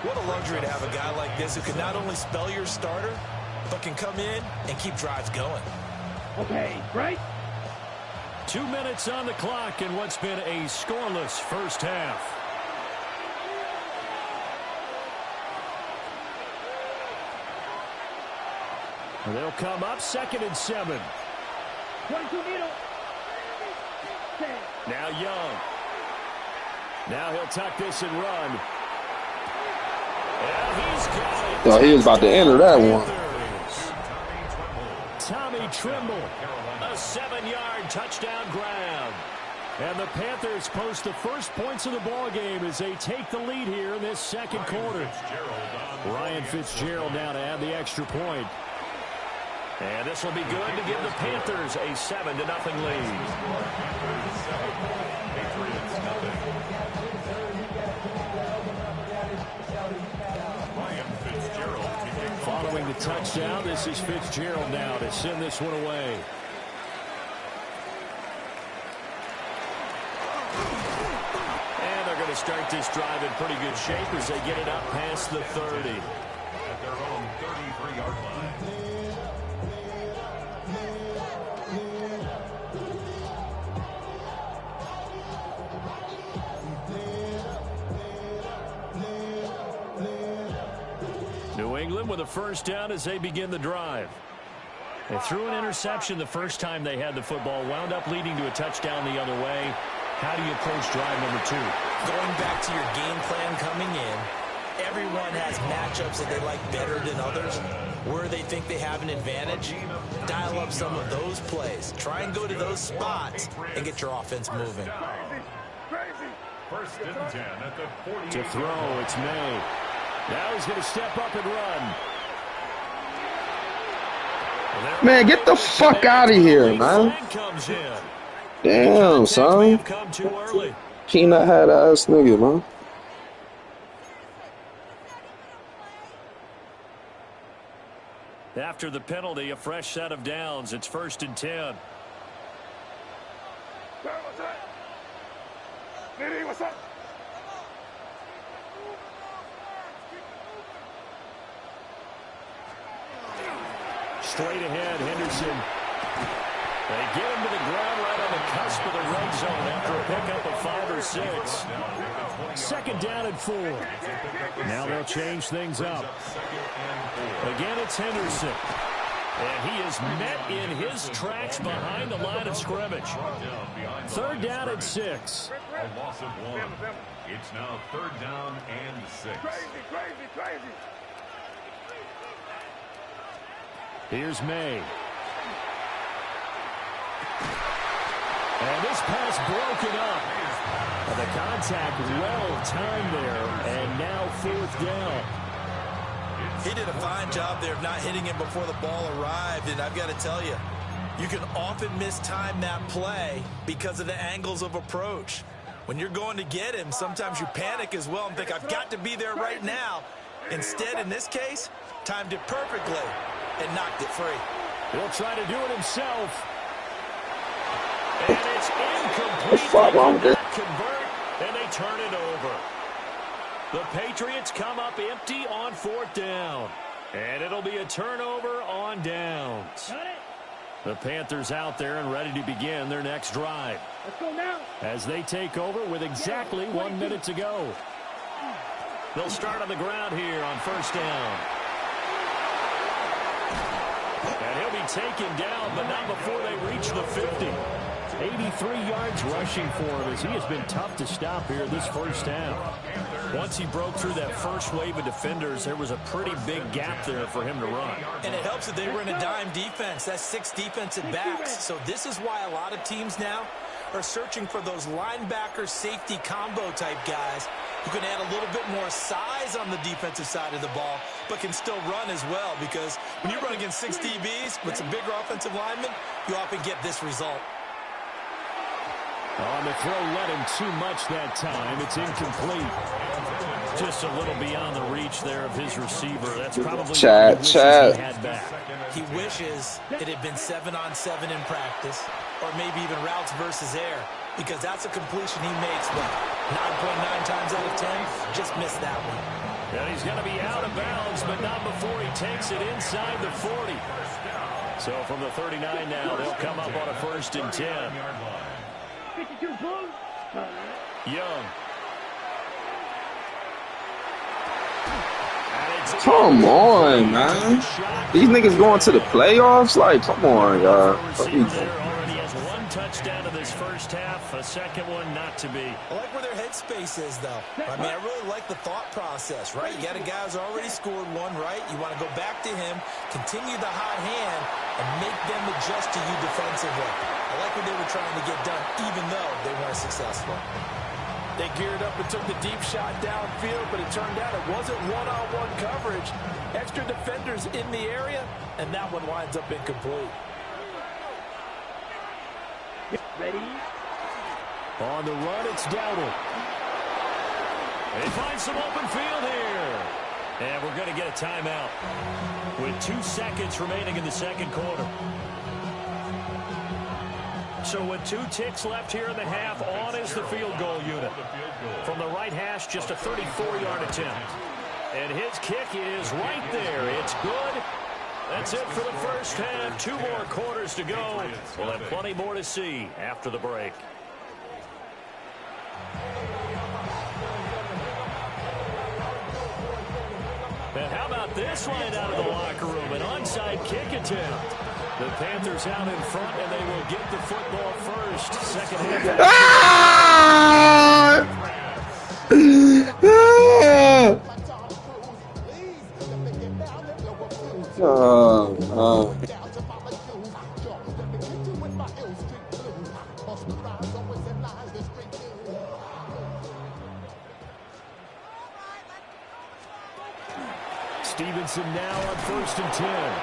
S8: What a luxury to have a guy like this who can not only spell your starter, but can come in and keep drives going.
S7: Okay, right?
S6: 2 minutes on the clock in what's been a scoreless first half. They'll come up 2nd and 7.
S7: 22 middle.
S6: Now Young. Now he'll tuck this and run.
S9: And he's got it.
S1: Oh, he was about to enter that one.
S6: Tommy Trimble.
S9: A 7-yard touchdown grab.
S6: And the Panthers post the first points of the ball game as they take the lead here in this 2nd quarter. Ryan Fitzgerald now to add the extra point.
S9: And this will be good to give the Panthers a 7-0 lead.
S6: Following the touchdown, this is Fitzgerald now to send this one away.
S9: And they're going to start this drive in pretty good shape as they get it up past the 30. At their own 33-yard line.
S6: New England with a 1st down as they begin the drive. They threw an interception the first time they had the football, wound up leading to a touchdown the other way. How do you approach drive number 2?
S8: Going back to your game plan coming in, everyone has matchups that they like better than others, where they think they have an advantage. Dial up some of those plays. Try and go to those spots and get your offense moving.
S4: First and 10 at the 40.
S6: To throw, it's May. Now he's going to step up and run.
S1: Man, get the fuck out of here, man. Damn, son. Peanut hat ass nigga, man.
S6: After the penalty, a fresh set of downs. It's first and 10. Straight ahead, Henderson. They get him to the ground right on the cusp of the red zone after a pickup of 5 or 6. Second down and 4. Now they'll change things up. Again, it's Henderson. And he is met in his tracks behind the line of scrimmage. Third down and 6.
S4: A loss of 1. It's now third down and 6.
S7: Crazy.
S6: Here's May. And this pass broken up. And the contact well timed there. And now fourth down.
S8: He did a fine job there of not hitting him before the ball arrived. And I've got to tell you, you can often mistime that play because of the angles of approach. When you're going to get him, sometimes you panic as well and think, I've got to be there right now. Instead, in this case, timed it perfectly and knocked it free.
S6: He'll try to do it himself. And it's incomplete.
S1: What's the fuck wrong with this?
S6: Convert, and they turn it over. The Patriots come up empty on fourth down. And it'll be a turnover on downs. The Panthers out there and ready to begin their next drive.
S7: Let's go now.
S6: As they take over with exactly 1 minute to go. They'll start on the ground here on first down. And he'll be taken down, but not before they reach the 50. 83 yards rushing for him as he has been tough to stop here this first half. Once he broke through that first wave of defenders, there was a pretty big gap there for him to run.
S8: And it helps that they were in a dime defense. That's 6 defensive backs. So this is why a lot of teams now are searching for those linebacker safety combo type guys who can add a little bit more size on the defensive side of the ball, but can still run as well, because when you run against 6 DBs with some bigger offensive linemen, you often get this result.
S6: On the throw, let him too much that time. It's incomplete. Just a little beyond the reach there of his receiver. That's probably what he wishes he had back.
S8: He wishes it had been 7-on-7 in practice, or maybe even routes versus air, because that's a completion he makes, but 9.9 times out of 10, just missed that one.
S6: And he's going to be out of bounds, but not before he takes it inside the 40. So from the 39 now, they'll come up on a first and 10. Young.
S1: Come on, man. These niggas going to the playoffs? Like, come on, y'all.
S6: Already has 1 touchdown in this first half, a second one not to be.
S8: I like where their headspace is, though. I mean, I really like the thought process, right? You got a guy who's already scored 1, right? You want to go back to him, continue the hot hand, and make them adjust to you defensively. I like what they were trying to get done, even though they weren't successful. They geared up and took the deep shot downfield, but it turned out it wasn't one-on-one coverage. Extra defenders in the area, and that one winds up incomplete.
S7: Ready?
S6: On the run, it's Dowdle. They find some open field here. And we're going to get a timeout with 2 seconds remaining in the second quarter. So with 2 ticks left here in the half, on is the field goal unit. From the right hash, just a 34-yard attempt. And his kick is right there. It's good. That's it for the first half. 2 more quarters to go. We'll have plenty more to see after the break. And how about this line out of the locker room? An onside kick attempt. The Panthers out in front, and they will get the football first. Second half. Stevenson now on 1st and 10.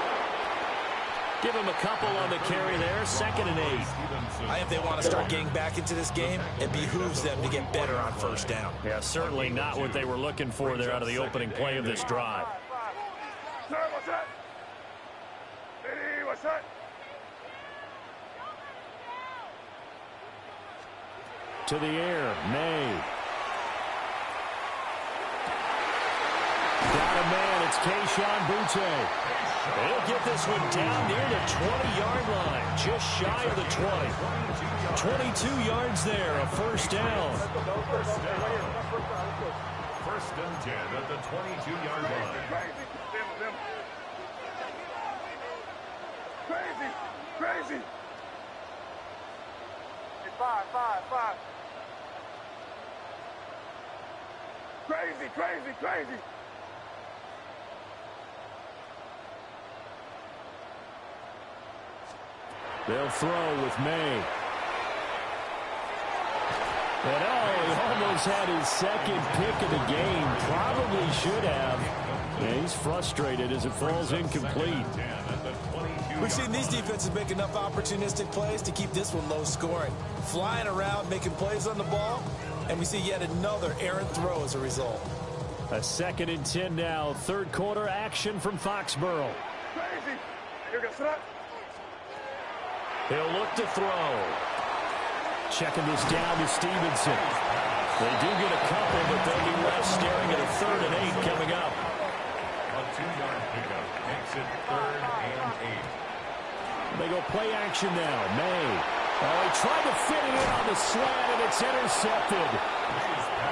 S6: Give him a couple on the carry there. 2nd and 8.
S8: I think they want to start getting back into this game. It behooves them to get better on 1st down.
S6: Yeah, certainly not what they were looking for there out of the opening play of this drive. To the air, May. Got a man, it's Kayshon Boutte. He'll get this one down near the 20-yard line, just shy of the 20. 22 yards there, a 1st down.
S4: 1st and 10 at the 22-yard line.
S7: Crazy. 5. Crazy.
S6: They'll throw with May. And he almost had his 2nd pick of the game. Probably should have. And he's frustrated as it falls incomplete.
S8: We've seen these defenses make enough opportunistic plays to keep this one low scoring. Flying around, making plays on the ball, and we see yet another errant throw as a result.
S6: A 2nd and 10 now. 3rd quarter action from Foxborough.
S7: Crazy. You're going to set up.
S6: He'll look to throw. Checking this down to Stevenson. They do get a couple, but they'll be left staring at a 3rd and 8 coming up.
S4: A 2-yard pickup makes it 3rd and 8.
S6: They go play action now. May. He tried to fit it in on the slant, and it's intercepted.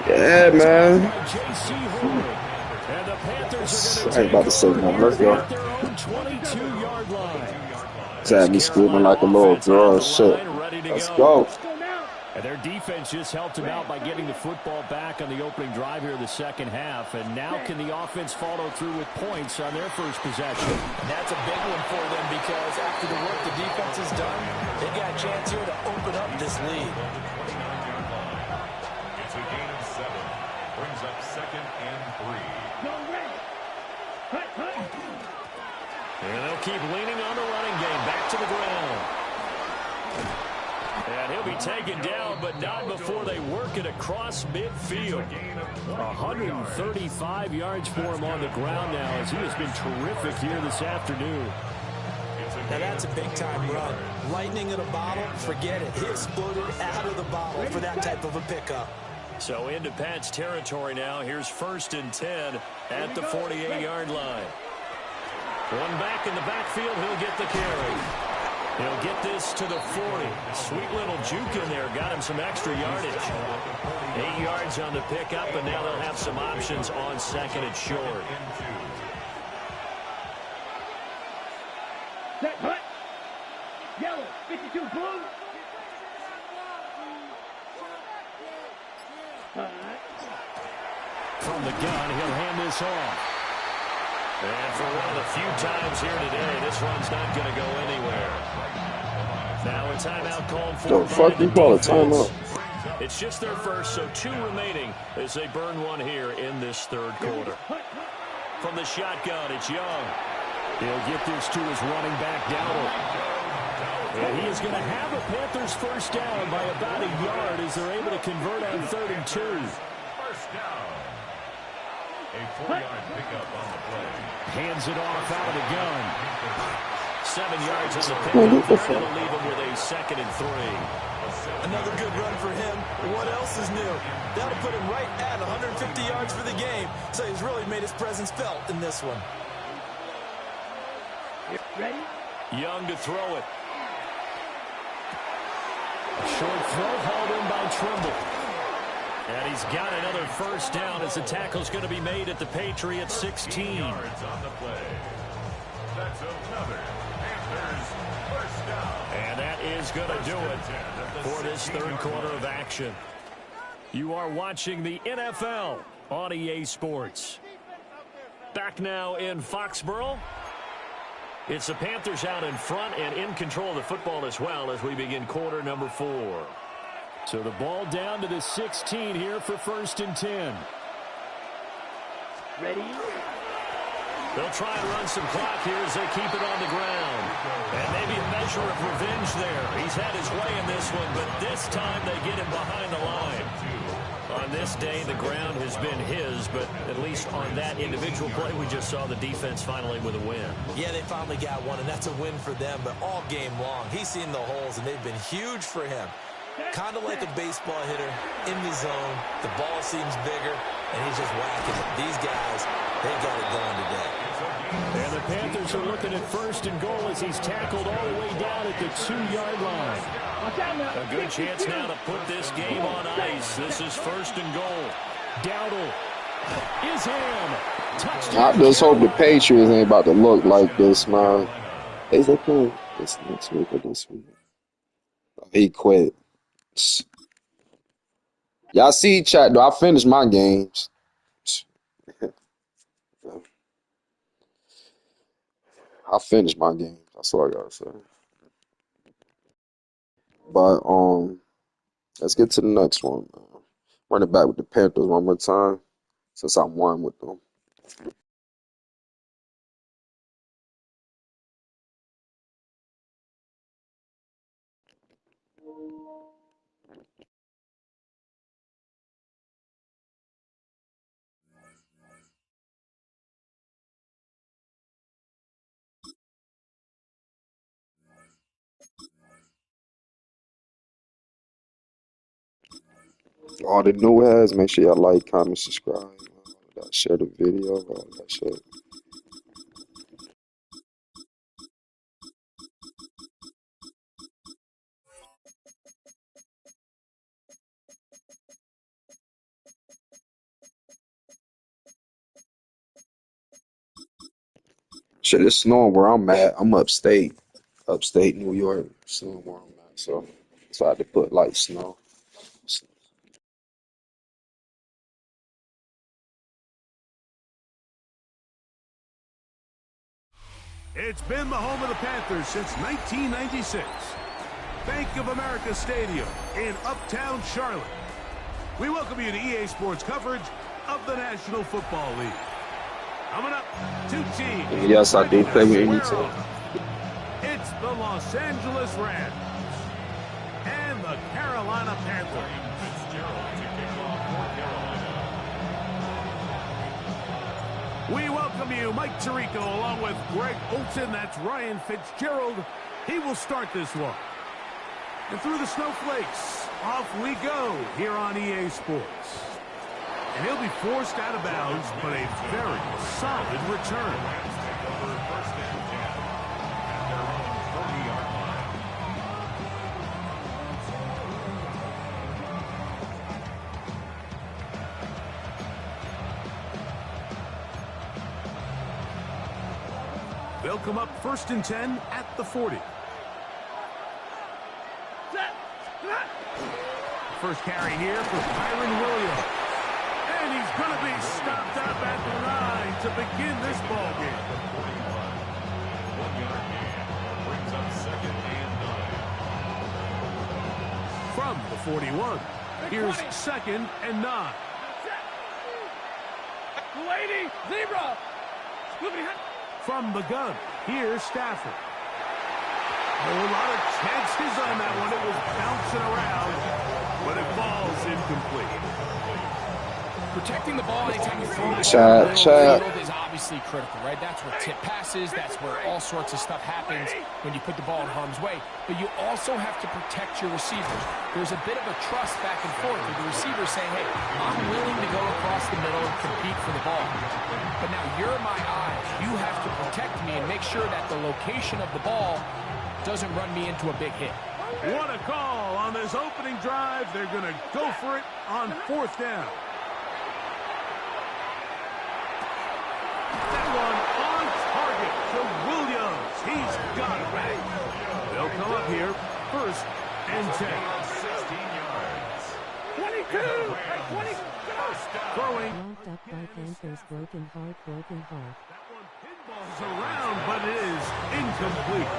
S1: Yeah, man.
S6: J.C. Horn. And the Panthers are going to
S1: I ain't about to say nothing. Let's go.
S6: at their own 22-yard line.
S1: It's had me screaming like a little girl. Shit. Let's go.
S6: And their defense just helped him out by getting the football back on the opening drive here in the 2nd half. And now can the offense follow through with points on their first possession?
S8: And that's a big one for them because after the work the defense has done, they got a chance here to open up this lead.
S4: It's a gain of 7. Brings up 2nd and 3.
S6: And they'll keep leaning on the running game. Back to the ground. And he'll be taken down, but not before they work it across midfield. 135 yards for him on the ground now, as he has been terrific here this afternoon.
S8: Now that's a big-time run. Lightning in a bottle, forget it. He exploded out of the bottle for that type of a pickup.
S6: So into Pat's territory now. Here's 1st and 10 at the 48-yard line. One back in the backfield, he'll get the carry. He'll get this to the 40. Sweet little juke in there. Got him some extra yardage. 8 yards on the pickup, and now they'll have some options on 2nd and short.
S7: Set, hut. Yellow, 52, blue.
S6: From the gun, he'll hand this off. And for one of the few times here today, this run's not going to go anywhere. Now a timeout called for.
S1: Don't fucking call a timeout.
S6: It's just their first, so 2 remaining as they burn one here in this 3rd quarter. From the shotgun, it's Young. He'll get this to his running back, Dowdle. And he is going to have a Panthers 1st down by about a yard as they're able to convert on 3rd and 2.
S4: 1st down. A 4-yard pickup on the play.
S6: Hands it off out of the gun. 7 yards on the pickup. That'll leave him with a 2nd and 3.
S8: Another good run for him. What else is new? That'll put him right at 150 yards for the game. So he's really made his presence felt in this one.
S7: Ready?
S6: Young to throw it. Short throw hauled in by Trimble. And he's got another 1st down as the tackle's going to be made at the Patriots 16.
S4: Yards on the play. That's another Panthers 1st down.
S6: And that is going to do it for this 3rd quarter of action. You are watching the NFL on EA Sports. Back now in Foxborough. It's the Panthers out in front and in control of the football as well as we begin quarter number 4. So the ball down to the 16 here for 1st and 10.
S7: Ready?
S9: They'll try and run some clock here as they keep it on the ground. And maybe a measure of revenge there. He's had his way in this one, but this time they get him behind the line. On this day, the ground has been his, but at least on that individual play, we just saw the defense finally with a win.
S8: Yeah, they finally got one, and that's a win for them, but all game long, he's seen the holes, and they've been huge for him. Kind of like a baseball hitter in the zone. The ball seems bigger, and he's just whacking it. These guys, they got it going today.
S6: And the Panthers are looking at 1st and goal as he's tackled all the way down at the 2-yard line.
S9: A good chance now to put this game on ice. This is 1st and goal.
S6: Dowdle is in. Touchdown.
S1: I just hope the Patriots ain't about to look like this, man. Is they playing this next week or this week? He quit. Y'all see, chat, though, I finished my games. I finished my games. That's all I gotta say. But let's get to the next one, man. Run it back with the Panthers one more time, since I'm one with them. All the new heads, make sure y'all like, comment, subscribe, all that, share the video, all that shit. Shit, it's snowing where I'm at. I'm upstate New York. Snowing where I'm at, so I had to put light snow.
S7: It's been the home of the Panthers since 1996. Bank of America Stadium in Uptown Charlotte. We welcome you to EA Sports coverage of the National Football League. Coming up, 2 teams.
S1: Yes, I do play with any team.
S7: It's the Los Angeles Rams and the Carolina Panthers. We welcome you, Mike Tirico, along with Greg Olson. That's Ryan Fitzgerald. He will start this one. And through the snowflakes, off we go here on EA Sports. And he'll be forced out of bounds, but a very solid return. They'll come up 1st and 10 at the 40. First carry here for Kyron Williams. And he's going to be stopped up at the 9 to begin this ball game.
S4: 1-yard gain. Brings up 2nd and 9.
S7: From the 41, here's 2nd and 9.
S10: Lady, zebra.
S7: From the gun, here's Stafford. A lot of chances on that one. It was bouncing around, but it falls incomplete.
S10: Protecting the ball anytime you throw the ball in the field is obviously critical, right? That's where tip passes, that's where all sorts of stuff happens when you put the ball in harm's way. But you also have to protect your receivers. There's a bit of a trust back and forth with the receiver saying, hey, I'm willing to go across the middle and compete for the ball. But now you're my eyes. You have to protect me and make sure that the location of the ball doesn't run me into a big hit.
S7: What a call on this opening drive. They're going to go for it on 4th down. That one on target to Williams. He's got it right. They'll come up here 1st and 10.
S4: 16 yards.
S10: 22! 20!
S7: Throwing.
S5: Locked up by Panthers. Broken heart.
S7: That one pinballs around, but it is incomplete.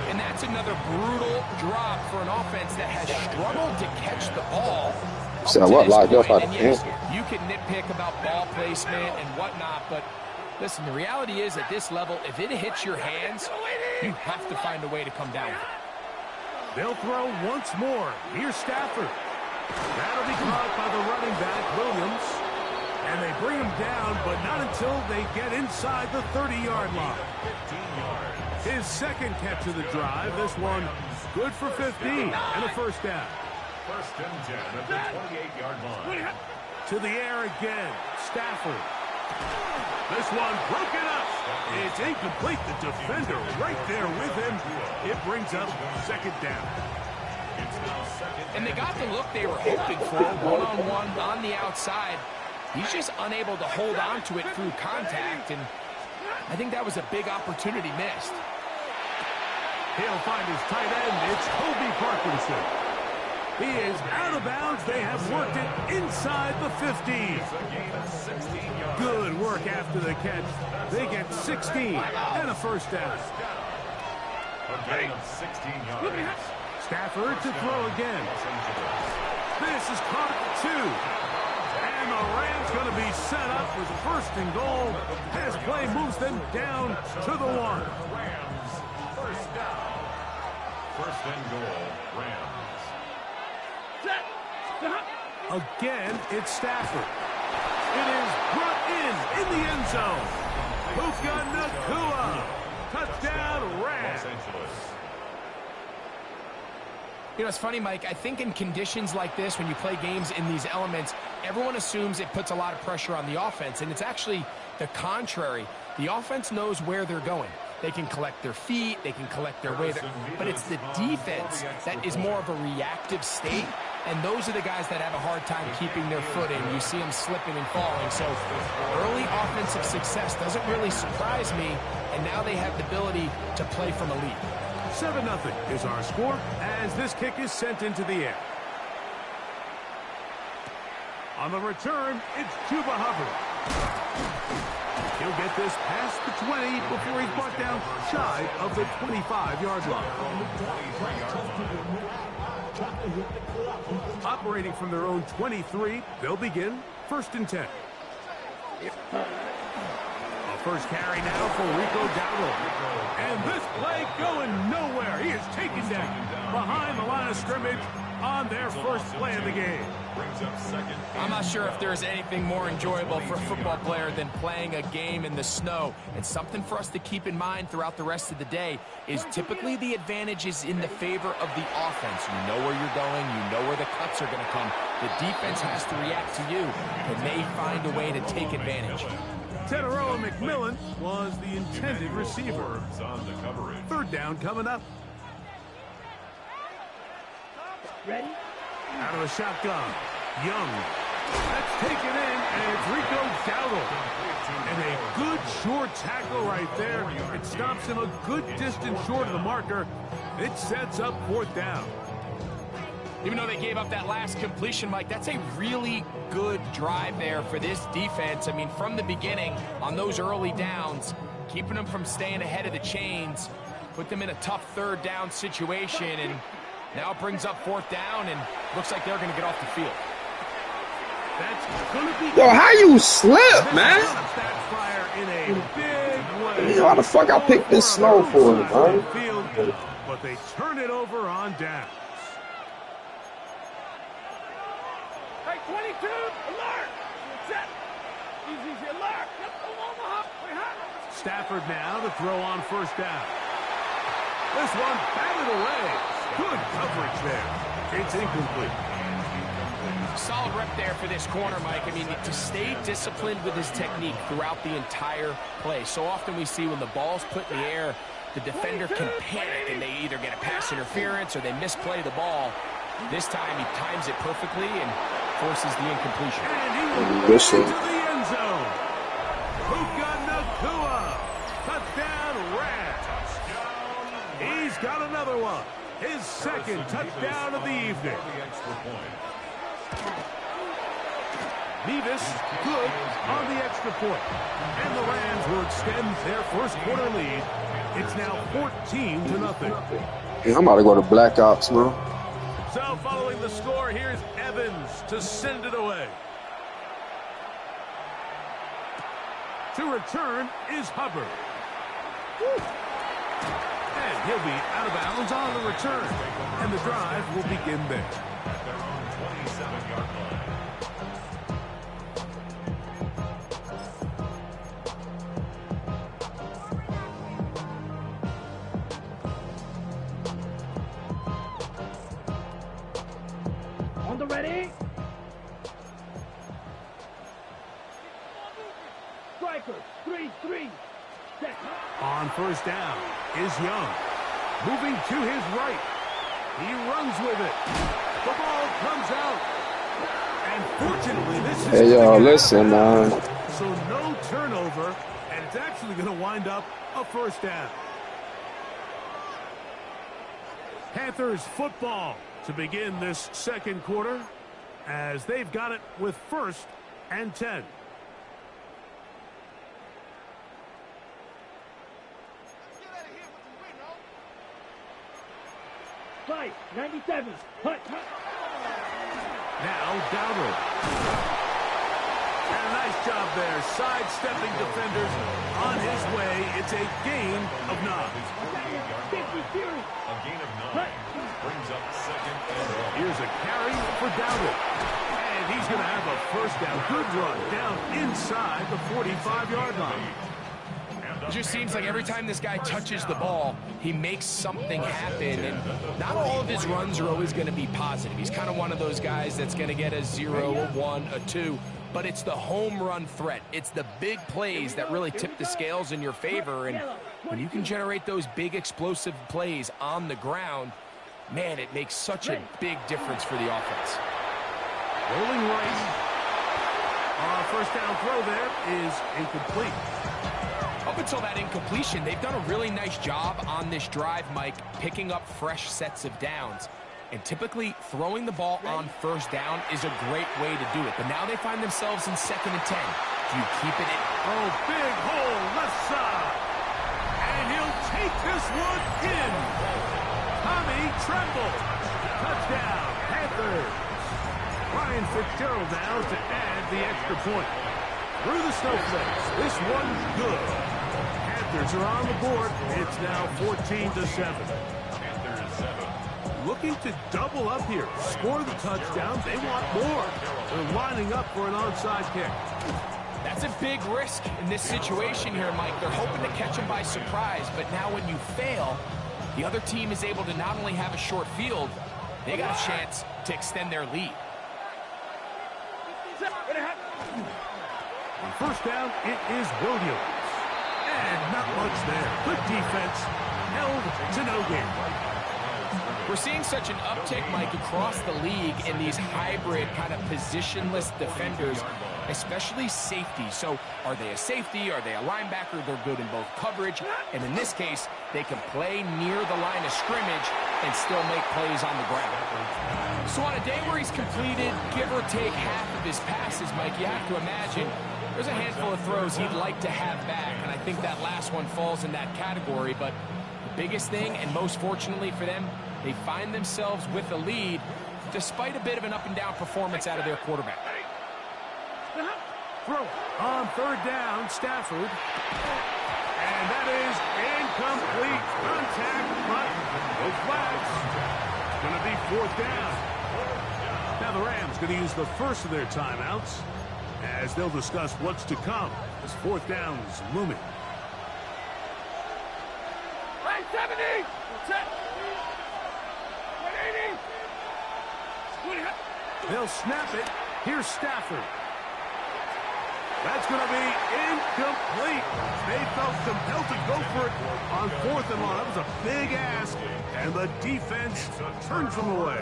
S10: And that's another brutal drop for an offense that has struggled to catch the ball.
S1: So what, locked up by the
S10: yes,
S1: Panthers?
S10: you can nitpick about ball placement and whatnot, but Listen, the reality is at this level, if it hits your hands, you have to find a way to come down.
S7: They'll throw once more. Here's Stafford. That'll be caught by the running back, Williams. And they bring him down, but not until they get inside the 30-yard line. His second catch of the drive. This one good for 15 and a first down.
S4: First and 10 at the 28-yard line.
S7: To the air again. Stafford. This one broken up. It's incomplete. The defender right there with him. It brings up second down.
S10: And they got the look they were hoping for, one-on-one on the outside. He's just unable to hold on to it through contact, and I think that was a big opportunity missed.
S7: He'll find his tight end. It's Kobe Parkinson. He is out of bounds. They have worked it inside the 15. Good work after the catch. They get 16 and a first down.
S4: A gain of 16 yards.
S7: Stafford to throw again. This is caught at 2. And the Rams going to be set up with first and goal as play moves them down to the 1.
S4: Rams, first down. First and goal, Rams.
S7: Again, it's Stafford. It is brought in the end zone. Puka Nacua. Touchdown, Rams.
S4: Los Angeles.
S10: You know, it's funny, Mike. I think in conditions like this, when you play games in these elements, everyone assumes it puts a lot of pressure on the offense, and it's actually the contrary. The offense knows where they're going. They can collect their feet, they can collect their way, but it's the defense that is more of a reactive state, and those are the guys that have a hard time keeping their footing. You see them slipping and falling, so early offensive success doesn't really surprise me, and now they have the ability to play from a lead.
S7: 7-0 is our score as this kick is sent into the air. On the return, it's Chuba Hubbard. He'll get this past the 20 before he's brought down shy of the 25-yard line. Operating from their own 23, they'll begin first and 10. First carry now for Rico Dowdle. And this play going nowhere. He is taken down behind the line of scrimmage on their first play of the game.
S10: I'm not sure if there's anything more enjoyable for a football player than playing a game in the snow. And something for us to keep in mind throughout the rest of the day is typically the advantage is in the favor of the offense. You know where you're going. You know where the cuts are going to come. The defense has to react to you, and they find a way to take advantage.
S7: Teteroa McMillan was the intended receiver. Third down coming up. Ready? Out of the shotgun. Young. That's taken in, and it's Rico Dowdle. And a good short tackle right there. It stops him a good distance short of the marker. It sets up fourth down.
S10: Even though they gave up that last completion, Mike, that's a really good drive there for this defense. I mean, from the beginning, on those early downs, keeping them from staying ahead of the chains, put them in a tough third down situation, and now it brings up fourth down, and looks like they're going to get off the field.
S7: That's going to be...
S1: Yo, how you slip, man? Yo, how the fuck I picked this snow for him, man?
S7: But they turn it over on down.
S11: Hey, 22, alert! Set! Easy, alert!
S7: Stafford now to throw on first down. This one batted away. Good coverage there. It's incomplete.
S10: Solid rep there for this corner, Mike. I mean, to stay disciplined with his technique throughout the entire play. So often we see when the ball's put in the air, the defender can panic and they either get a pass interference or they misplay the ball. This time he times it perfectly and forces the incompletion.
S7: And he will get into the end zone. Puka Nacua. Touchdown, Rams. He's got another one. His second touchdown of the evening. Nevis good on the extra point. And the Rams will extend their first quarter lead. It's now 14-0.
S1: Yeah, I'm about to go to Black Ops, man.
S7: So following the score, here's Evans to send it away. To return is Hubbard. And he'll be out of bounds on the return. And the drive will begin there.
S4: At their own 27-yard line.
S11: On the ready. Striker, 3-3. Set.
S7: On first down is Young. Moving to his right. He runs with it. The ball comes out. And fortunately, this is
S1: Hey, yo, listen, man.
S7: so no turnover, and it's actually going to wind up a first down. Panthers football to begin this second quarter as they've got it with 1st and 10.
S11: Fight, 97. Hut.
S7: Now Dowdle. And a nice job there, sidestepping defenders on his way. It's a gain of 9.
S4: A gain of 9 brings up 2nd and 1.
S7: Here's a carry for Dowdle. And he's going to have a first down. Good run down inside the 45-yard line.
S10: It just seems like every time this guy touches the ball, he makes something happen. And not all of his runs are always going to be positive. He's kind of one of those guys that's going to get a 0, a 1, a 2. But it's the home run threat. It's the big plays that really tip the scales in your favor. And when you can generate those big explosive plays on the ground, man, it makes such a big difference for the offense.
S7: Rolling right. First down throw there is incomplete.
S10: Up until that incompletion, they've done a really nice job on this drive, Mike, picking up fresh sets of downs. And typically, throwing the ball on first down is a great way to do it. But now they find themselves in 2nd and 10. Do you keep it in?
S7: Oh, big hole left side. And he'll take this one in. Tommy Tremble. Touchdown, Panthers. Ryan Fitzgerald now to add the extra point. Through the snowflakes. This one's good. Panthers are on the board. It's now 14-7.
S4: Panthers 7.
S7: Looking to double up here. Score the touchdown. They want more. They're lining up for an onside kick.
S10: That's a big risk in this situation here, Mike. They're hoping to catch him by surprise, but now when you fail, the other team is able to not only have a short field, they got a chance to extend their lead.
S7: On first down, it is Williams. And not much there. Good defense. Held to no gain.
S10: We're seeing such an uptick, Mike, across the league in these hybrid kind of positionless defenders, especially safety. So are they a safety? Are they a linebacker? They're good in both coverage. And in this case, they can play near the line of scrimmage and still make plays on the ground. So on a day where he's completed, give or take half of his passes, Mike, you have to imagine there's a handful of throws he'd like to have back. And I think that last one falls in that category. But the biggest thing, and most fortunately for them, they find themselves with a lead despite a bit of an up-and-down performance out of their quarterback.
S7: Throw on third down, Stafford. And that is incomplete. Contact, but no flags. It's going to be fourth down. Now the Rams going to use the first of their timeouts as they'll discuss what's to come as fourth down is looming.
S11: Right, 70. Set. 180.
S7: They'll snap it. Here's Stafford. That's going to be incomplete. They felt compelled to go for it on fourth and long. That was a big ask, and the defense turns them away.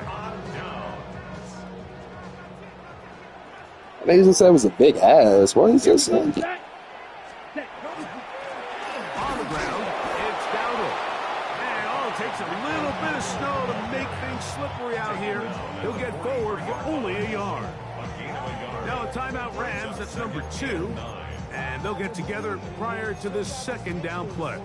S1: They just said it was a big ass. What is this?
S7: On the ground, it's Dowdle. And all it takes a little bit of snow to make things slippery out here. He'll get forward for only a yard. Now a timeout Rams, that's number 2. And they'll get together prior to this second down play.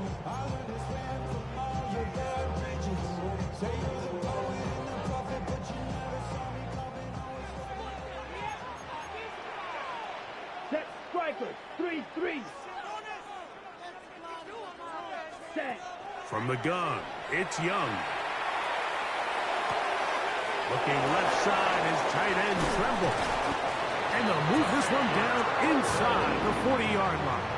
S11: Set striker, 3-3. Set.
S7: From the gun, it's Young. Looking left side as tight end Tremble. And they'll move this one down inside the 40-yard line.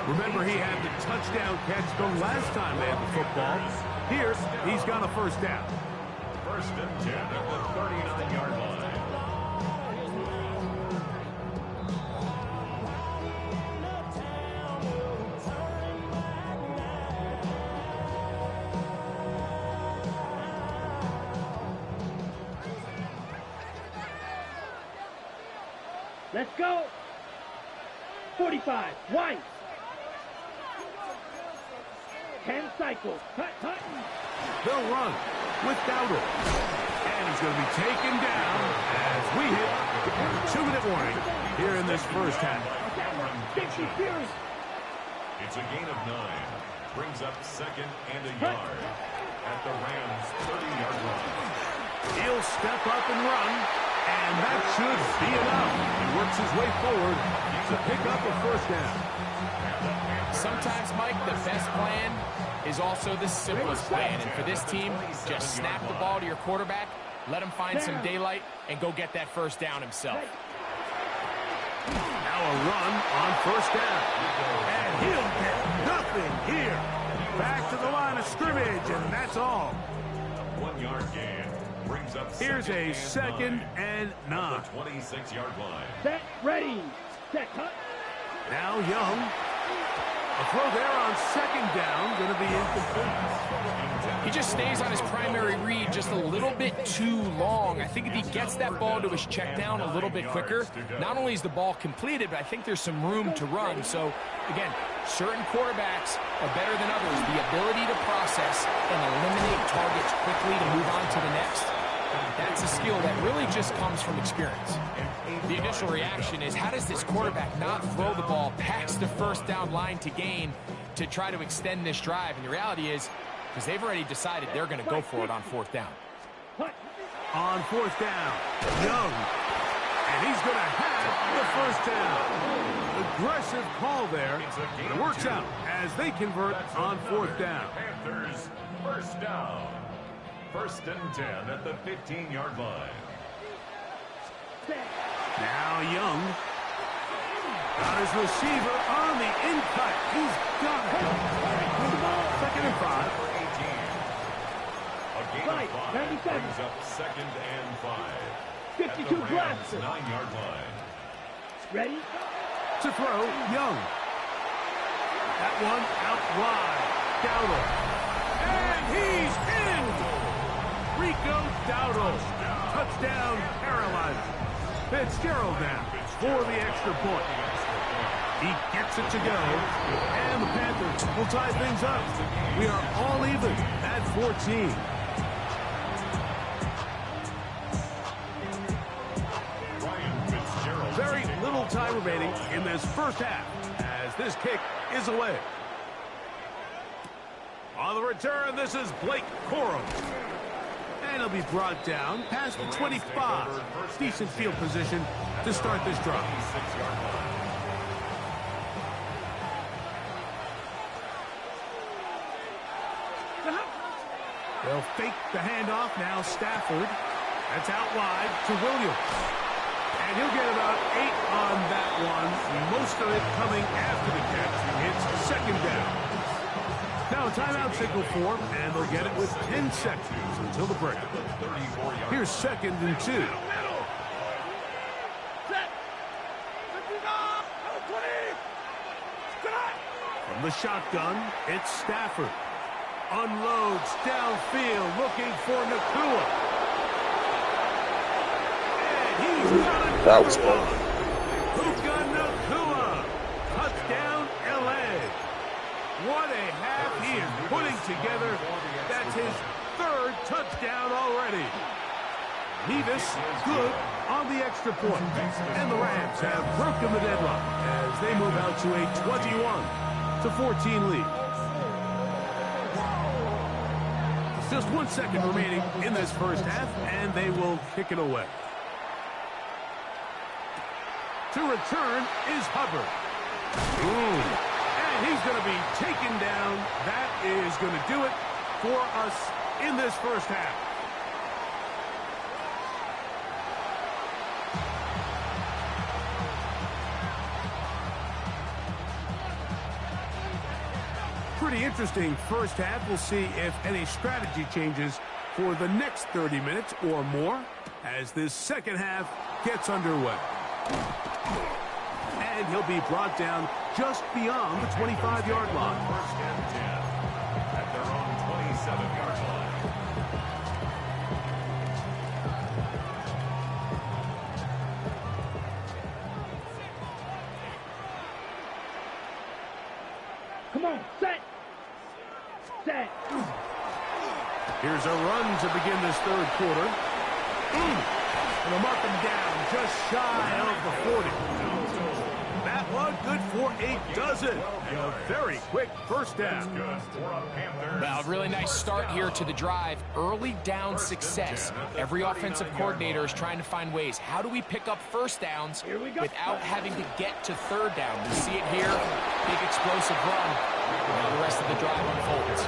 S7: Remember, he had the touchdown catch the last time they had the football. Here, he's got a first down.
S4: First and 10 at the 39-yard line.
S11: Let's go. 45. White. 10 cycles. Hut.
S7: They'll run with Dowdle. And he's going to be taken down as we hit the 2-minute warning here in this first half.
S11: It's
S4: It's a gain of 9. Brings up second and a yard at the Rams' 30-yard line.
S7: He'll step up and run, and that should be enough. He works his way forward to pick up a first down.
S10: Sometimes, Mike, the best plan is also the simplest plan. And for this team, just snap the ball to your quarterback, let him find some daylight, and go get that first down himself.
S7: Now a run on first down. And he'll get nothing here. Back to the line of scrimmage, and that's all.
S4: 1-yard gain. Brings up
S7: Here's a second and 9.
S4: 26-yard line.
S11: Set. Ready. Set. Hut.
S7: Now Young. A throw there on second down, going to be incomplete.
S10: He just stays on his primary read just a little bit too long. I think if he gets that ball to his check down a little bit quicker, not only is the ball completed, but I think there's some room to run. So, again, certain quarterbacks are better than others. The ability to process and eliminate targets quickly to move on to the next, that's a skill that really just comes from experience. The initial reaction is, how does this quarterback not throw the ball past the first down line to gain to try to extend this drive? And the reality is, because they've already decided they're going to go for it on fourth down.
S7: On fourth down, Young. And he's going to have the first down. Aggressive call there. It works out as they convert on fourth down.
S4: Panthers, first down. First and 10 at the 15-yard line.
S7: Now Young. Got his receiver on the in-cut. He's got it. Second and 5.
S4: A gain of 5 brings up second and 5.
S11: 52
S4: Rams'
S11: blocks.
S4: 9-yard line.
S11: Ready.
S7: To throw, Young. That one out wide. Dowdle. And he's in! Rico Dowdle. Touchdown, Carolina. Fitzgerald now for the extra point. He gets it to go. And the Panthers will tie things up. We are all even at 14. Very little time remaining in this first half as this kick is away. On the return, this is Blake Corum. And he'll be brought down past the 25. Decent field position to start this drive. They'll fake the handoff. Now Stafford. That's out wide to Williams. And he'll get about 8 on that one. Most of it coming after the catch. It's second down. Now a timeout signal form, and they'll get it with 10 seconds until the break. Here's second and 2. From the shotgun, it's Stafford. Unloads downfield, looking for Nakua. And he's got it.
S1: That was fun.
S7: Puka Nakua. Touchdown, LA. What a half he is putting together. That's his 3rd touchdown already. Nevis good on the extra point. And the Rams have broken the deadlock as they move out to a 21-14 lead. There's just 1 second remaining in this first half, and they will kick it away. To return is Hubbard. And he's going to be taken down. That is going to do it for us in this first half. Pretty interesting first half. We'll see if any strategy changes for the next 30 minutes or more as this second half gets underway. And he'll be brought down just beyond the 25-yard line.
S4: First and 10 at their own 27-yard line.
S11: Come on, set. Set.
S7: Here's a run to begin this third quarter. And they'll mark him down just shy of the 40. That one good for a dozen. And a very quick first down.
S10: Well, really nice start here to the drive. Early down success. Every offensive coordinator is trying to find ways. How do we pick up first downs without having to get to third down? We see it here. Big explosive run. Now the rest of the drive unfolds.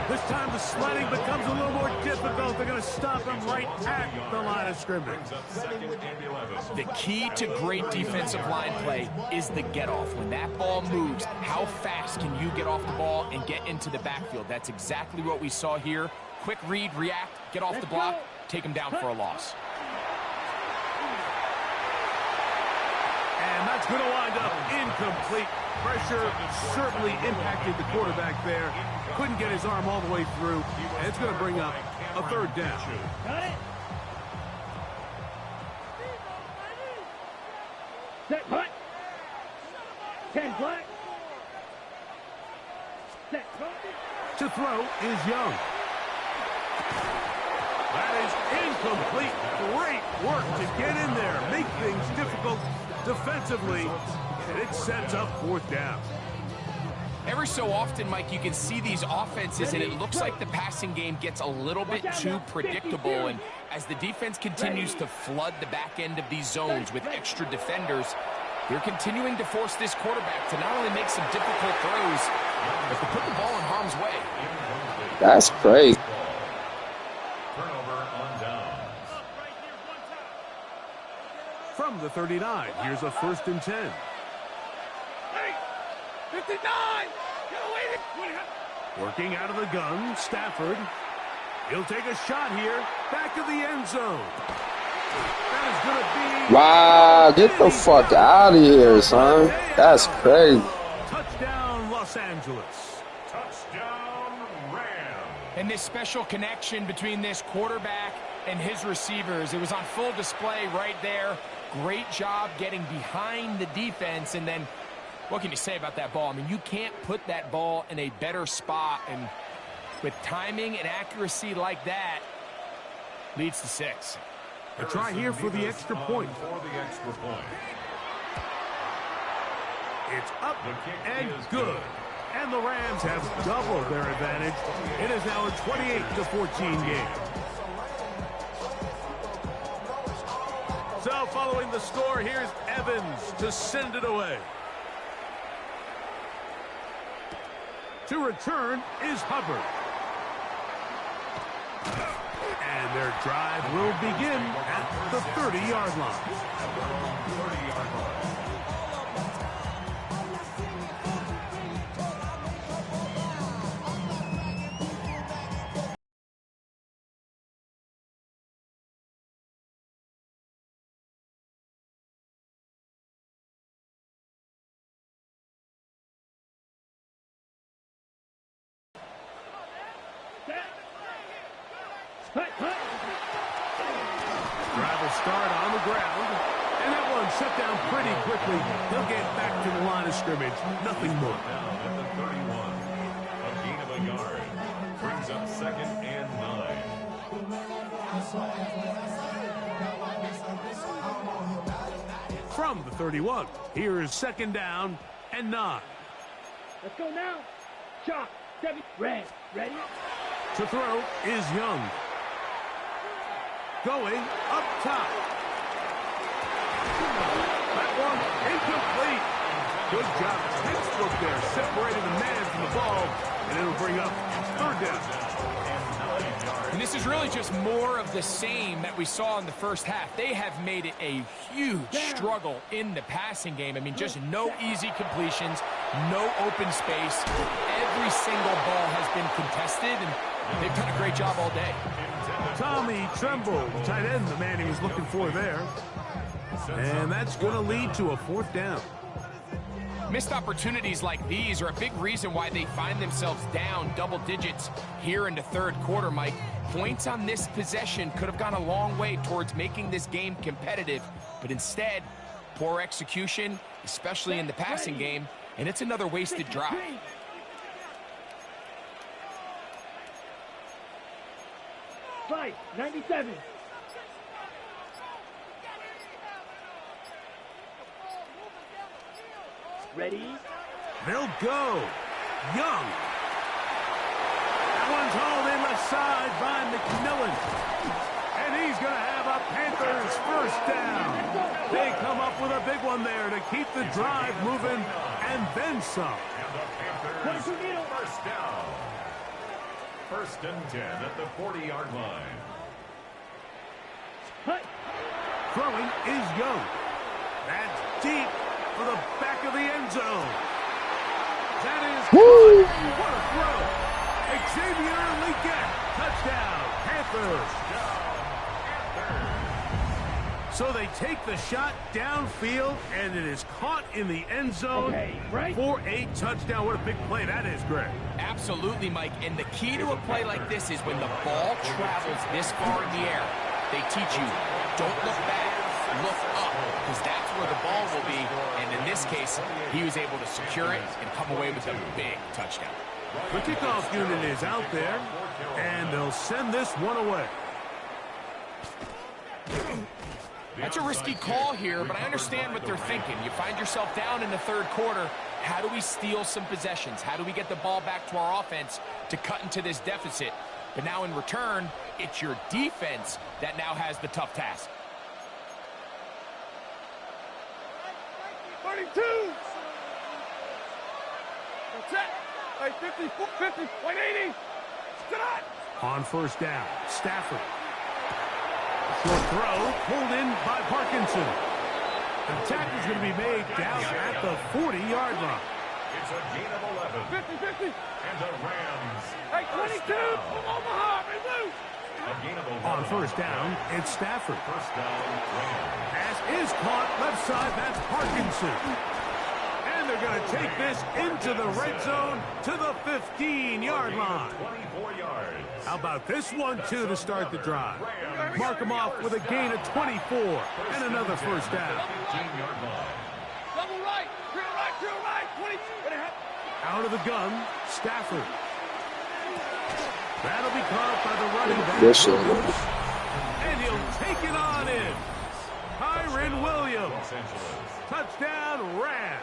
S7: This time the sledding becomes a little more difficult. They're going to stop him right at the line of scrimmage.
S10: The key to great defensive line play is the get-off. When that ball moves, how fast can you get off the ball and get into the backfield? That's exactly what we saw here. Quick read, react, get off the block, take him down for a loss.
S7: And that's going to wind up incomplete. Pressure certainly impacted the quarterback there. Couldn't get his arm all the way through. And it's going to bring up a third down.
S11: Got it. Set, punt. 10 black. Set, punt.
S7: To throw is Young. That is incomplete. Great work to get in there. Make things difficult defensively. And it sets up fourth down.
S10: Every so often, Mike, you can see these offenses, and it looks like the passing game gets a little bit too predictable. And as the defense continues to flood the back end of these zones with extra defenders, they're continuing to force this quarterback to not only make some difficult throws, but to put the ball in harm's way.
S1: That's crazy.
S4: Turnover on down.
S7: From the 39, here's a 1st and 10.
S11: 59!
S7: Working out of the gun, Stafford. He'll take a shot here, back of the end zone. That is going to be...
S1: Wow, get the fuck out of here, son. That's crazy.
S7: Touchdown, Los Angeles.
S4: Touchdown, Rams.
S10: And this special connection between this quarterback and his receivers, it was on full display right there. Great job getting behind the defense, and then what can you say about that ball? I mean, you can't put that ball in a better spot, and with timing and accuracy like that, leads to 6.
S7: A try here for the extra point. It's up and good. And the Rams have doubled their advantage. It is now a 28-14 game. So following the score, here's Evans to send it away. To return is Hubbard. And their drive will begin at the 30-yard line. Drive will start on the ground. And that one shut down pretty quickly. He'll get back to the line of scrimmage. Nothing more.
S4: Down at the 31. A gain of a yard. Brings up 2nd and 9.
S7: From the 31, here is 2nd down and 9.
S11: Let's go now. Shot. 7. Red. Ready?
S7: To throw is Young. Going up top. That one incomplete. Good job. Textbook there, separating the man from the ball, and it'll bring up third down.
S10: And this is really just more of the same that we saw in the first half. They have made it a huge struggle in the passing game. I mean, just no easy completions, no open space. Every single ball has been contested, and they've done a great job all day.
S7: Tommy Tremble, tight end, the man he was looking for there. And that's going to lead to a fourth down.
S10: Missed opportunities like these are a big reason why they find themselves down double digits here in the third quarter, Mike. Points on this possession could have gone a long way towards making this game competitive, but instead, poor execution, especially in the passing game, and it's another wasted drive.
S11: Fight, 97. Ready?
S7: They'll go. Young. That one's hauled in left side by McMillan. And he's going to have a Panthers first down. They come up with a big one there to keep the drive moving and then some.
S4: And the Panthers first down. First and 10 at the 40-yard line.
S7: Throwing is Young. That's deep for the back of the end zone. That is good. What a throw. Xavier Legette. Touchdown, Panthers. So they take the shot downfield, and it is caught in the end zone for a touchdown. What a big play that is, Greg.
S10: Absolutely, Mike. And the key to a play like this is when the ball travels this far in the air, they teach you, don't look back, look up, because that's where the ball will be. And in this case, he was able to secure it and come away with a big touchdown.
S7: The kickoff unit is out there, and they'll send this one away.
S10: That's a risky call here, but I understand what they're thinking. You find yourself down in the third quarter. How do we steal some possessions? How do we get the ball back to our offense to cut into this deficit? But now in return, it's your defense that now has the tough task.
S11: 32. That's it. Like 50, 50, like 80.
S7: On first down, Stafford. Short throw, pulled in by Parkinson. The tackle's going to be made down at the 40-yard line.
S4: It's a gain of 11.
S11: 50, 50.
S4: And the Rams.
S11: Hey, 22 from Omaha. They lose.
S4: A gain of 11.
S7: On first down, it's Stafford.
S4: First down, Rams.
S7: Pass is caught left side. That's Parkinson. And they're going to take this into the red zone to the 15-yard line.
S4: 24 yards.
S7: How about this one, too, to start the drive? Mark them off with a gain of 24 and another first down.
S4: 15-yard line.
S11: Double right. Drill right. 20.
S7: Out of the gun, Stafford. That'll be caught by the running back.
S1: Yes,
S7: And he'll take it on in. Kyron Williams. Touchdown, Rams.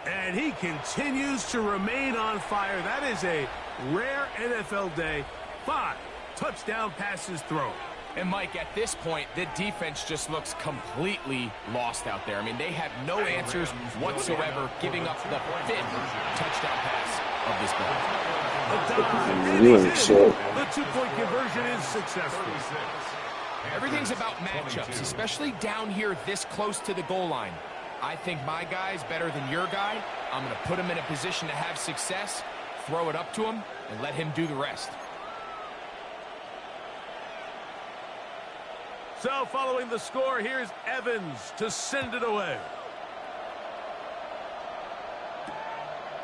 S7: And he continues to remain on fire. That is a rare NFL day. 5 touchdown passes thrown.
S10: And, Mike, at this point, the defense just looks completely lost out there. I mean, they have no answers whatsoever, giving up the 5th touchdown pass of this ball.
S7: The 2-point conversion is successful.
S10: Everything's about matchups, especially down here this close to the goal line. I think my guy's better than your guy. I'm going to put him in a position to have success, throw it up to him, and let him do the rest.
S7: So following the score, here's Evans to send it away.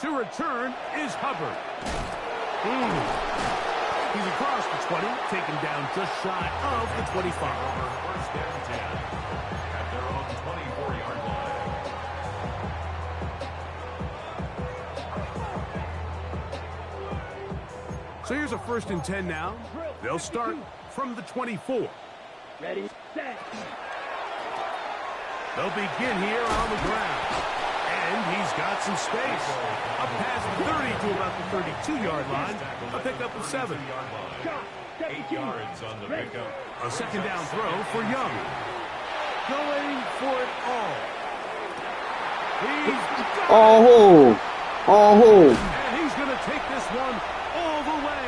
S7: To return is Hubbard. He's across the 20, taken down just shy of the 25.
S4: First and 10 at their own 24-yard line.
S7: So here's a first and 10 now. They'll start from the 24.
S11: Ready, set.
S7: They'll begin here on the ground. And he's got some space. A pass from 30 to about the 32-yard line. A pickup of 7.
S4: 8 yards on the pickup.
S7: A second down throw for Young. Going for it all. Oh,
S1: oh.
S7: And he's going to take this one all the way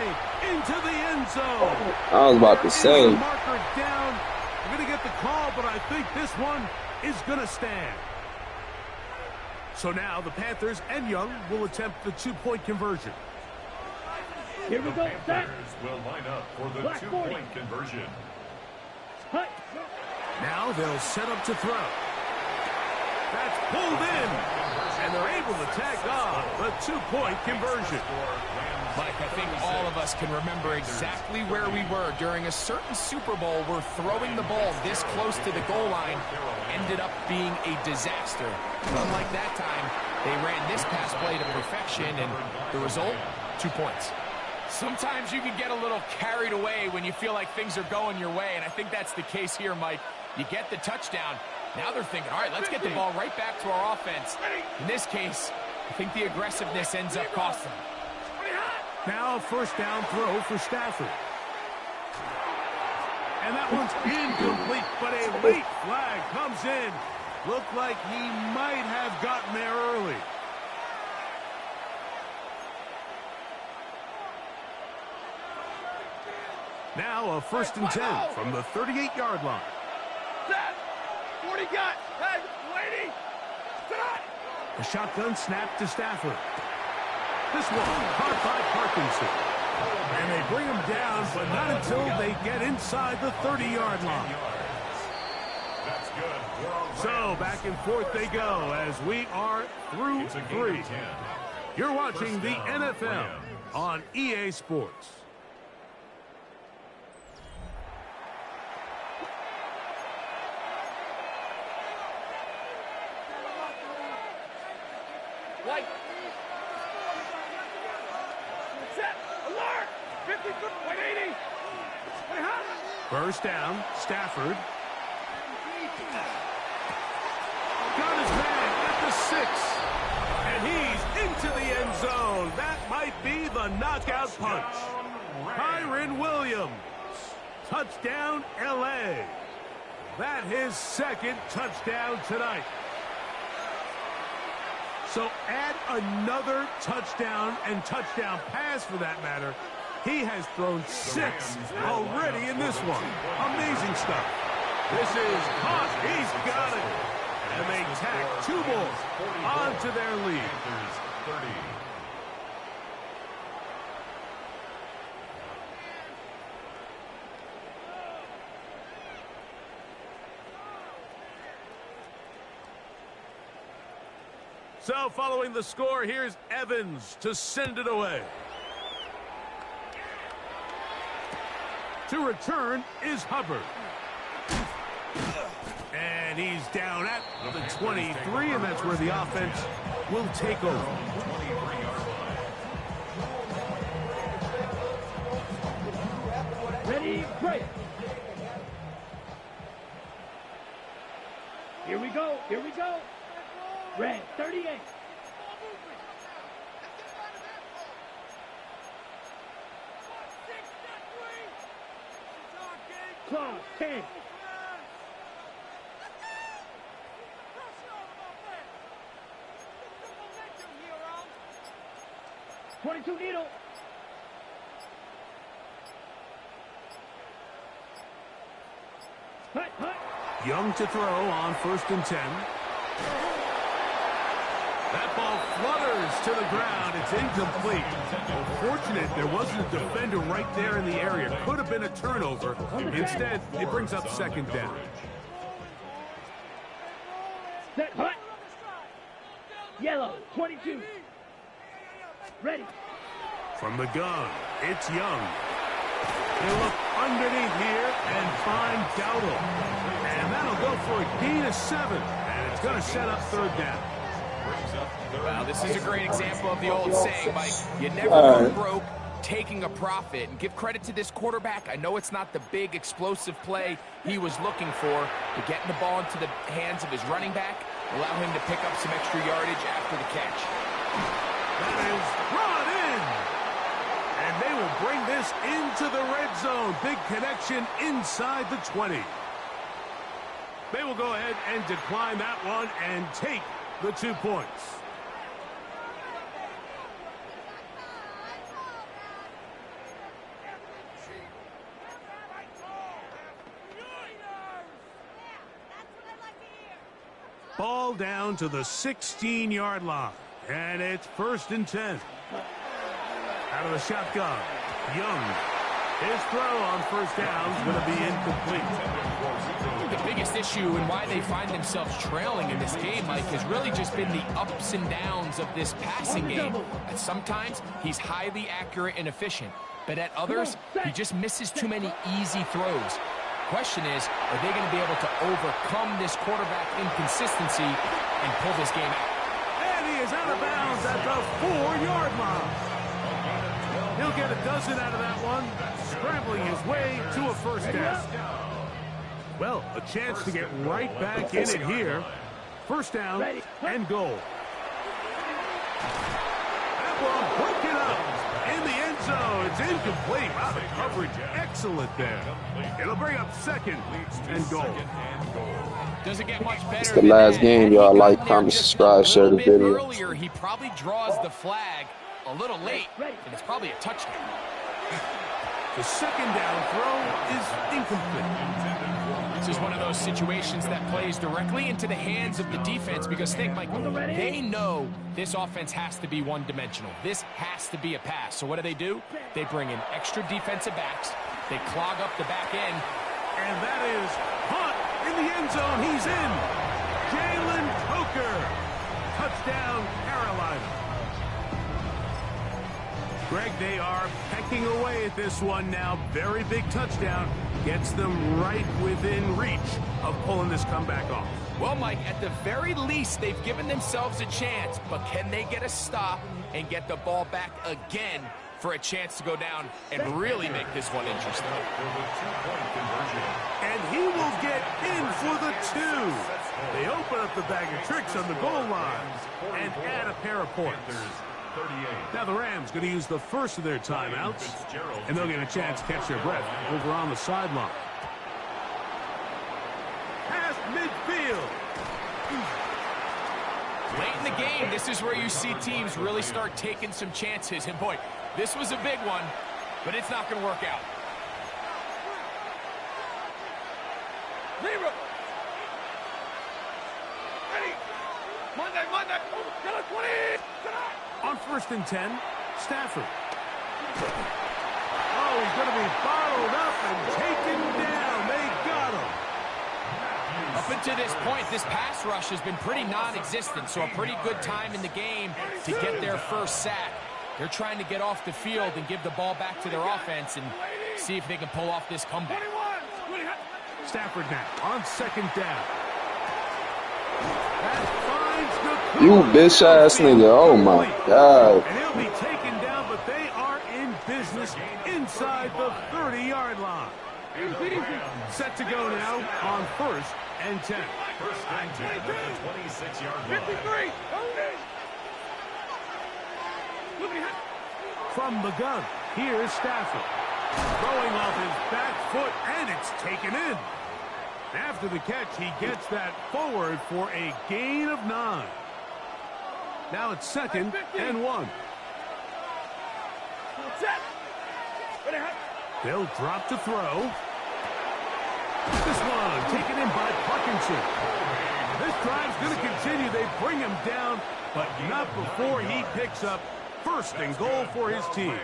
S7: into the end zone.
S1: I was about to say.
S7: The marker down. We're going to get the call, but I think this one is going to stand. So now the Panthers and Young will attempt the two-point conversion.
S11: Here we go.
S4: Panthers will line up for the two-point conversion.
S7: Now they'll set up to throw. That's pulled in. And they're able to tag on the two-point conversion.
S10: Mike, I think all of us can remember exactly where we were during a certain Super Bowl where throwing the ball this close to the goal line ended up being a disaster. Unlike that time, they ran this pass play to perfection, and the result, 2 points. Sometimes you can get a little carried away when you feel like things are going your way, and I think that's the case here, Mike. You get the touchdown. Now they're thinking, all right, let's get the ball right back to our offense. In this case, I think the aggressiveness ends up costing them.
S7: Now a first down throw for Stafford. And that one's incomplete, but a late flag comes in. Looked like he might have gotten there early. Now a 1st and 10 from the 38-yard line.
S11: What do you got? Hey, lady!
S7: A shotgun snap to Stafford. This one caught by Parkinson. And they bring him down, but not until they get inside the 30-yard line.
S4: That's good.
S7: So back and forth they go as we are through 3. You're watching the NFL on EA Sports.
S11: White. Set. Alert. 50 foot. White 80. White hot.
S7: First down, Stafford. Got his man at the 6. And he's into the end zone. That might be the knockout punch. Kyren Williams. Touchdown, L.A. That his 2nd touchdown tonight. So add another touchdown and touchdown pass for that matter. He has thrown 6 already in this one. Amazing stuff. This is caught. He's got it. And they tack 2 more onto their lead. So following the score, here's Evans to send it away. To return is Hubbard. And he's down at the 23, and that's where the offense will take over.
S11: Ready, break. Here we go. Here we go. Red 38. Claw 10. .22 needle. Hut, hut.
S7: Young to throw on 1st and 10. That ball flutters to the ground. It's incomplete. Unfortunate there wasn't a defender right there in the area. Could have been a turnover. Instead, it brings up 2nd down.
S11: Set, hut. Yellow, 22. Ready.
S7: From the gun, it's Young. They look underneath here and find Dowdle. And that'll go for a gain of 7. And it's going to set up 3rd down.
S10: Wow, this is a great example of the old saying, Mike. You never go broke taking a profit. And give credit to this quarterback. I know it's not the big explosive play he was looking for, but getting the ball into the hands of his running back, allow him to pick up some extra yardage after the catch.
S7: That is brought in. And they will bring this into the red zone. Big connection inside the 20. They will go ahead and decline that one and take the 2 points. Ball down to the 16-yard line, and it's 1st and 10. Out of the shotgun, Young. His throw on 1st down is going to be incomplete.
S10: The biggest issue and why they find themselves trailing in this game, Mike, has really just been the ups and downs of this passing game. At sometimes, he's highly accurate and efficient, but at others, he just misses too many easy throws. Question is, are they going to be able to overcome this quarterback inconsistency and pull this game out?
S7: And he is out of bounds at the 4-yard line. He'll get a dozen out of that one, scrambling his way to a 1st down. Well, a chance to get right back in it here. 1st down and goal. That one broken up in the end zone. It's incomplete. Wow, the coverage excellent there. It'll bring up 2nd and goal.
S10: Doesn't get much better.
S1: It's the last game, y'all. Like, comment, subscribe, share the video.
S10: Earlier, he probably draws the flag a little late, and it's probably a touchdown.
S7: The 2nd down throw is incomplete.
S10: This is one of those situations that plays directly into the hands of the defense because think, Mike, they know this offense has to be one-dimensional. This has to be a pass. So what do? They bring in extra defensive backs. They clog up the back end.
S7: And that is Hunt in the end zone. He's in. Jalen Coker. Touchdown, Carolina. Greg, they are pecking away at this one now. Very big touchdown. Gets them right within reach of pulling this comeback off.
S10: Well, Mike, at the very least, they've given themselves a chance. But can they get a stop and get the ball back again for a chance to go down and really make this one interesting?
S7: And he will get in for the 2. They open up the bag of tricks on the goal line and add a pair of points. Now the Rams going to use the first of their timeouts, and they'll get a chance to catch their breath over on the sideline. Past midfield.
S10: Late in the game, this is where you see teams really start taking some chances. And boy, this was a big one, but it's not going to work out.
S11: Zero. Ready. Monday. 20.
S7: On 1st and 10, Stafford. Oh, he's going to be bottled up and taken down. They got him.
S10: Up until this point, this pass rush has been pretty non-existent, so a pretty good time in the game to get their first sack. They're trying to get off the field and give the ball back to their offense and see if they can pull off this comeback.
S7: Stafford now on 2nd down. That finds the
S1: You bitch ass nigga. Oh my God.
S7: And he'll be taken down, but they are in business inside the 30-yard line. Set to go now on 1st and 10.
S4: 1st and 10 at the 26-yard line.
S11: 53.
S7: From the gun, here's Stafford. Throwing off his back foot, and it's taken in. After the catch, he gets that forward for a gain of 9. Now it's 2nd and 1. They'll drop to throw. This one taken in by Parkinson. This drive's going to continue. They bring him down, but not before he picks up 1st and goal for his team.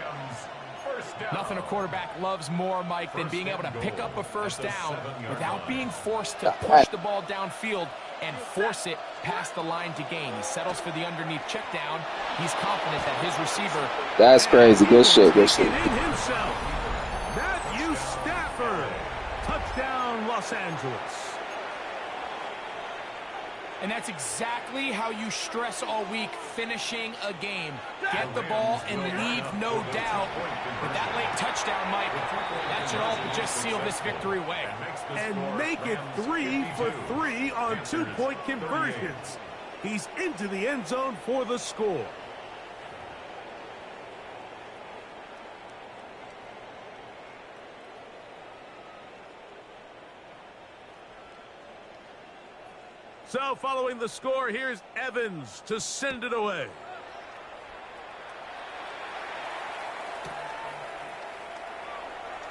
S10: Nothing a quarterback loves more, Mike, than being able to pick up a 1st down without being forced to push the ball downfield and force it past the line to gain. He settles for the underneath check down. He's confident that his receiver...
S1: That's crazy. Good shit. Good shit.
S7: Himself, Matthew Stafford. Touchdown, Los Angeles.
S10: And that's exactly how you stress all week, finishing a game. Get the ball and leave no doubt. With that late touchdown, Mike, that should all just seal this victory away.
S7: And make it 3 for 3 on 2-point conversions. He's into the end zone for the score. So following the score, here's Evans to send it away.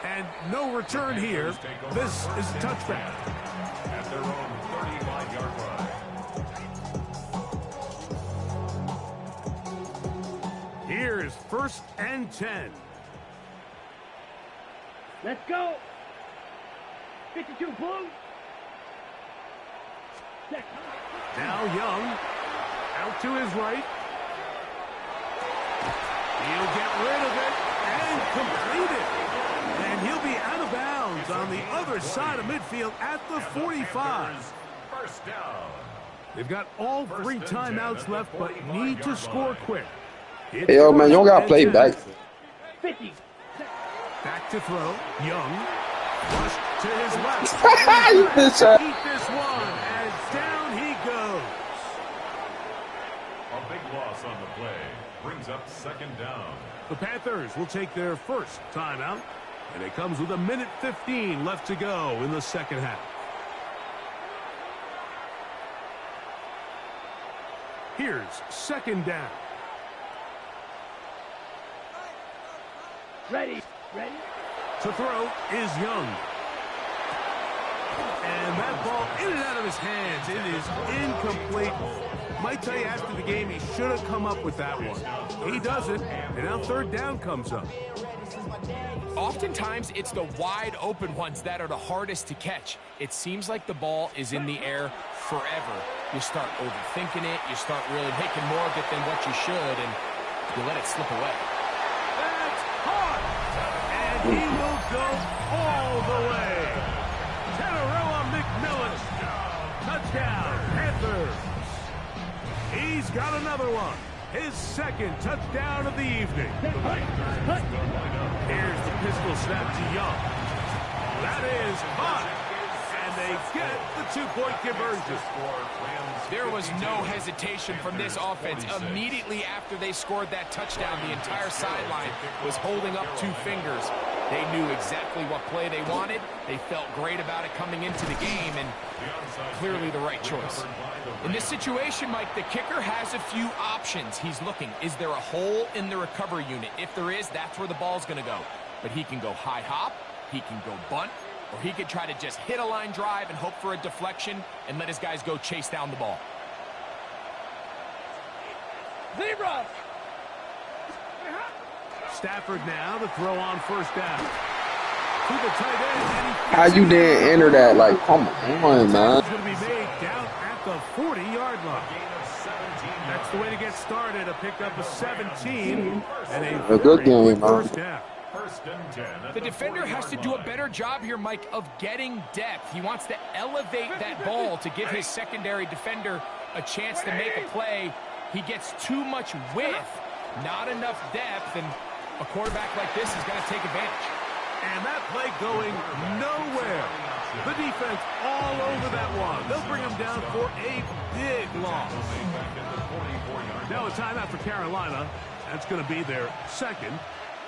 S7: And no return here. This is a touchback.
S4: At their own 35-yard line.
S7: Here's 1st and 10.
S11: Let's go. 52 Blue.
S7: Now Young. Out to his right. He'll get rid of it and complete it. And he'll be out of bounds on the other side of midfield at the 45.
S4: First down.
S7: They've got all 3 timeouts left, but need to score quick.
S1: Hey, yo, man, you don't got to play back.
S11: 50.
S7: Back to throw. Young. Rushed to his left.
S1: You bitch ass.
S7: Eat this one as down he goes.
S4: A big loss on the play. Brings up 2nd down.
S7: The Panthers will take their first timeout, and it comes with 1:15 left to go in the 2nd half. Here's 2nd down.
S11: Ready. Ready.
S7: To throw is Young. And that ball in and out of his hands. It is incomplete. Might tell you after the game he should have come up with that one. He doesn't, and now 3rd down comes up.
S10: Oftentimes, it's the wide open ones that are the hardest to catch. It seems like the ball is in the air forever. You start overthinking it. You start really making more of it than what you should, and you let it slip away.
S7: That's hard. And he will go all the way. Teteroa McMillan. Touchdown, Panthers. He's got another one. His 2nd touchdown of the evening. Here's the pistol snap to Young. That is hot. And they get the 2-point conversion.
S10: There was no hesitation from this offense. Immediately after they scored that touchdown, the entire sideline was holding up 2 fingers. They knew exactly what play they wanted. They felt great about it coming into the game, and clearly the right choice. In this situation, Mike, the kicker has a few options. He's looking. Is there a hole in the recovery unit? If there is, that's where the ball's going to go. But he can go high hop, he can go bunt, or he could try to just hit a line drive and hope for a deflection and let his guys go chase down the ball.
S11: Zebra.
S7: Stafford now to throw on 1st down. To the tight end.
S1: How you didn't enter that? Like, come on, man.
S7: It's going to be made down at the 40-yard line. That's the way to get started. A pickup of 17 and
S1: a good game, man.
S7: 1st down.
S10: The defender has to do a better job here, Mike, of getting depth. He wants to elevate that ball to give his secondary defender a chance to make a play. He gets too much width, not enough depth, and a quarterback like this is going to take advantage.
S7: And that play going nowhere. The defense all over that one. They'll bring him down for a big loss. Now a timeout for Carolina. That's going to be their 2nd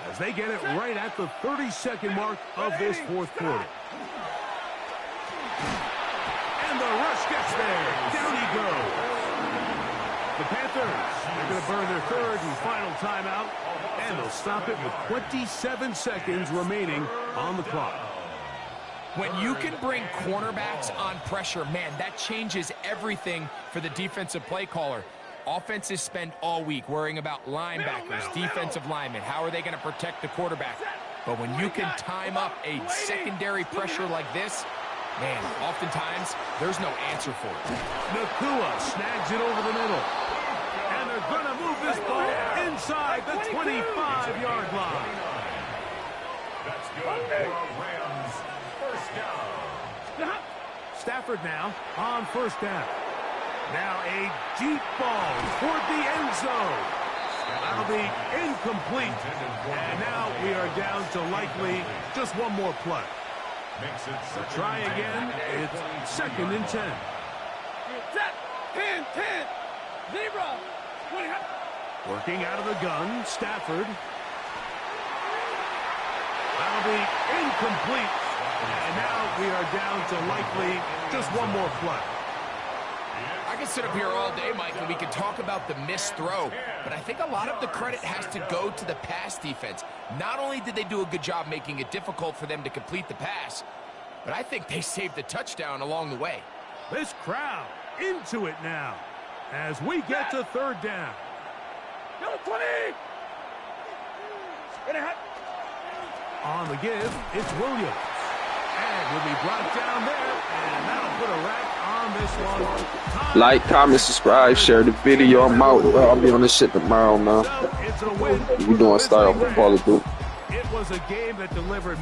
S7: as they get it right at the 32nd mark of this 4th quarter. And the rush gets there. Down he goes. The Panthers, they're going to burn their 3rd and final timeout, and they'll stop it with 27 seconds remaining on the clock.
S10: When you can bring cornerbacks on pressure, man, that changes everything for the defensive play caller. Offenses spend all week worrying about linebackers, defensive linemen. How are they going to protect the quarterback? But when you can time up a secondary pressure like this, man, oftentimes there's no answer for it.
S7: Nakua snags it over the middle. And they're going to move this ball inside the 25-yard line.
S4: That's good. Rams, 1st down.
S7: Stafford now on 1st down. Now a deep ball toward the end zone. That'll be incomplete. And now we are down to likely just one more play.
S4: Makes it
S7: Try again. It's 2nd and 10.
S11: 10. Zebra.
S7: Working out of the gun, Stafford. That'll be incomplete. And now we are down to likely just one more play.
S10: can sit up here all day, Mike, and we can talk about the missed throw, but I think a lot of the credit has to go to the pass defense. Not only did they do a good job making it difficult for them to complete the pass, but I think they saved the touchdown along the way.
S7: This crowd into it now as we get to third down.
S11: Go 20!
S7: On the give, it's Williams. And will be brought down there, and that'll put a wrap on this one.
S1: Like, comment, subscribe, share the video. I'm out. I'll be on this shit tomorrow, man.
S7: So it's a win.
S1: We doing style for Call of Duty.
S7: It was a game that delivered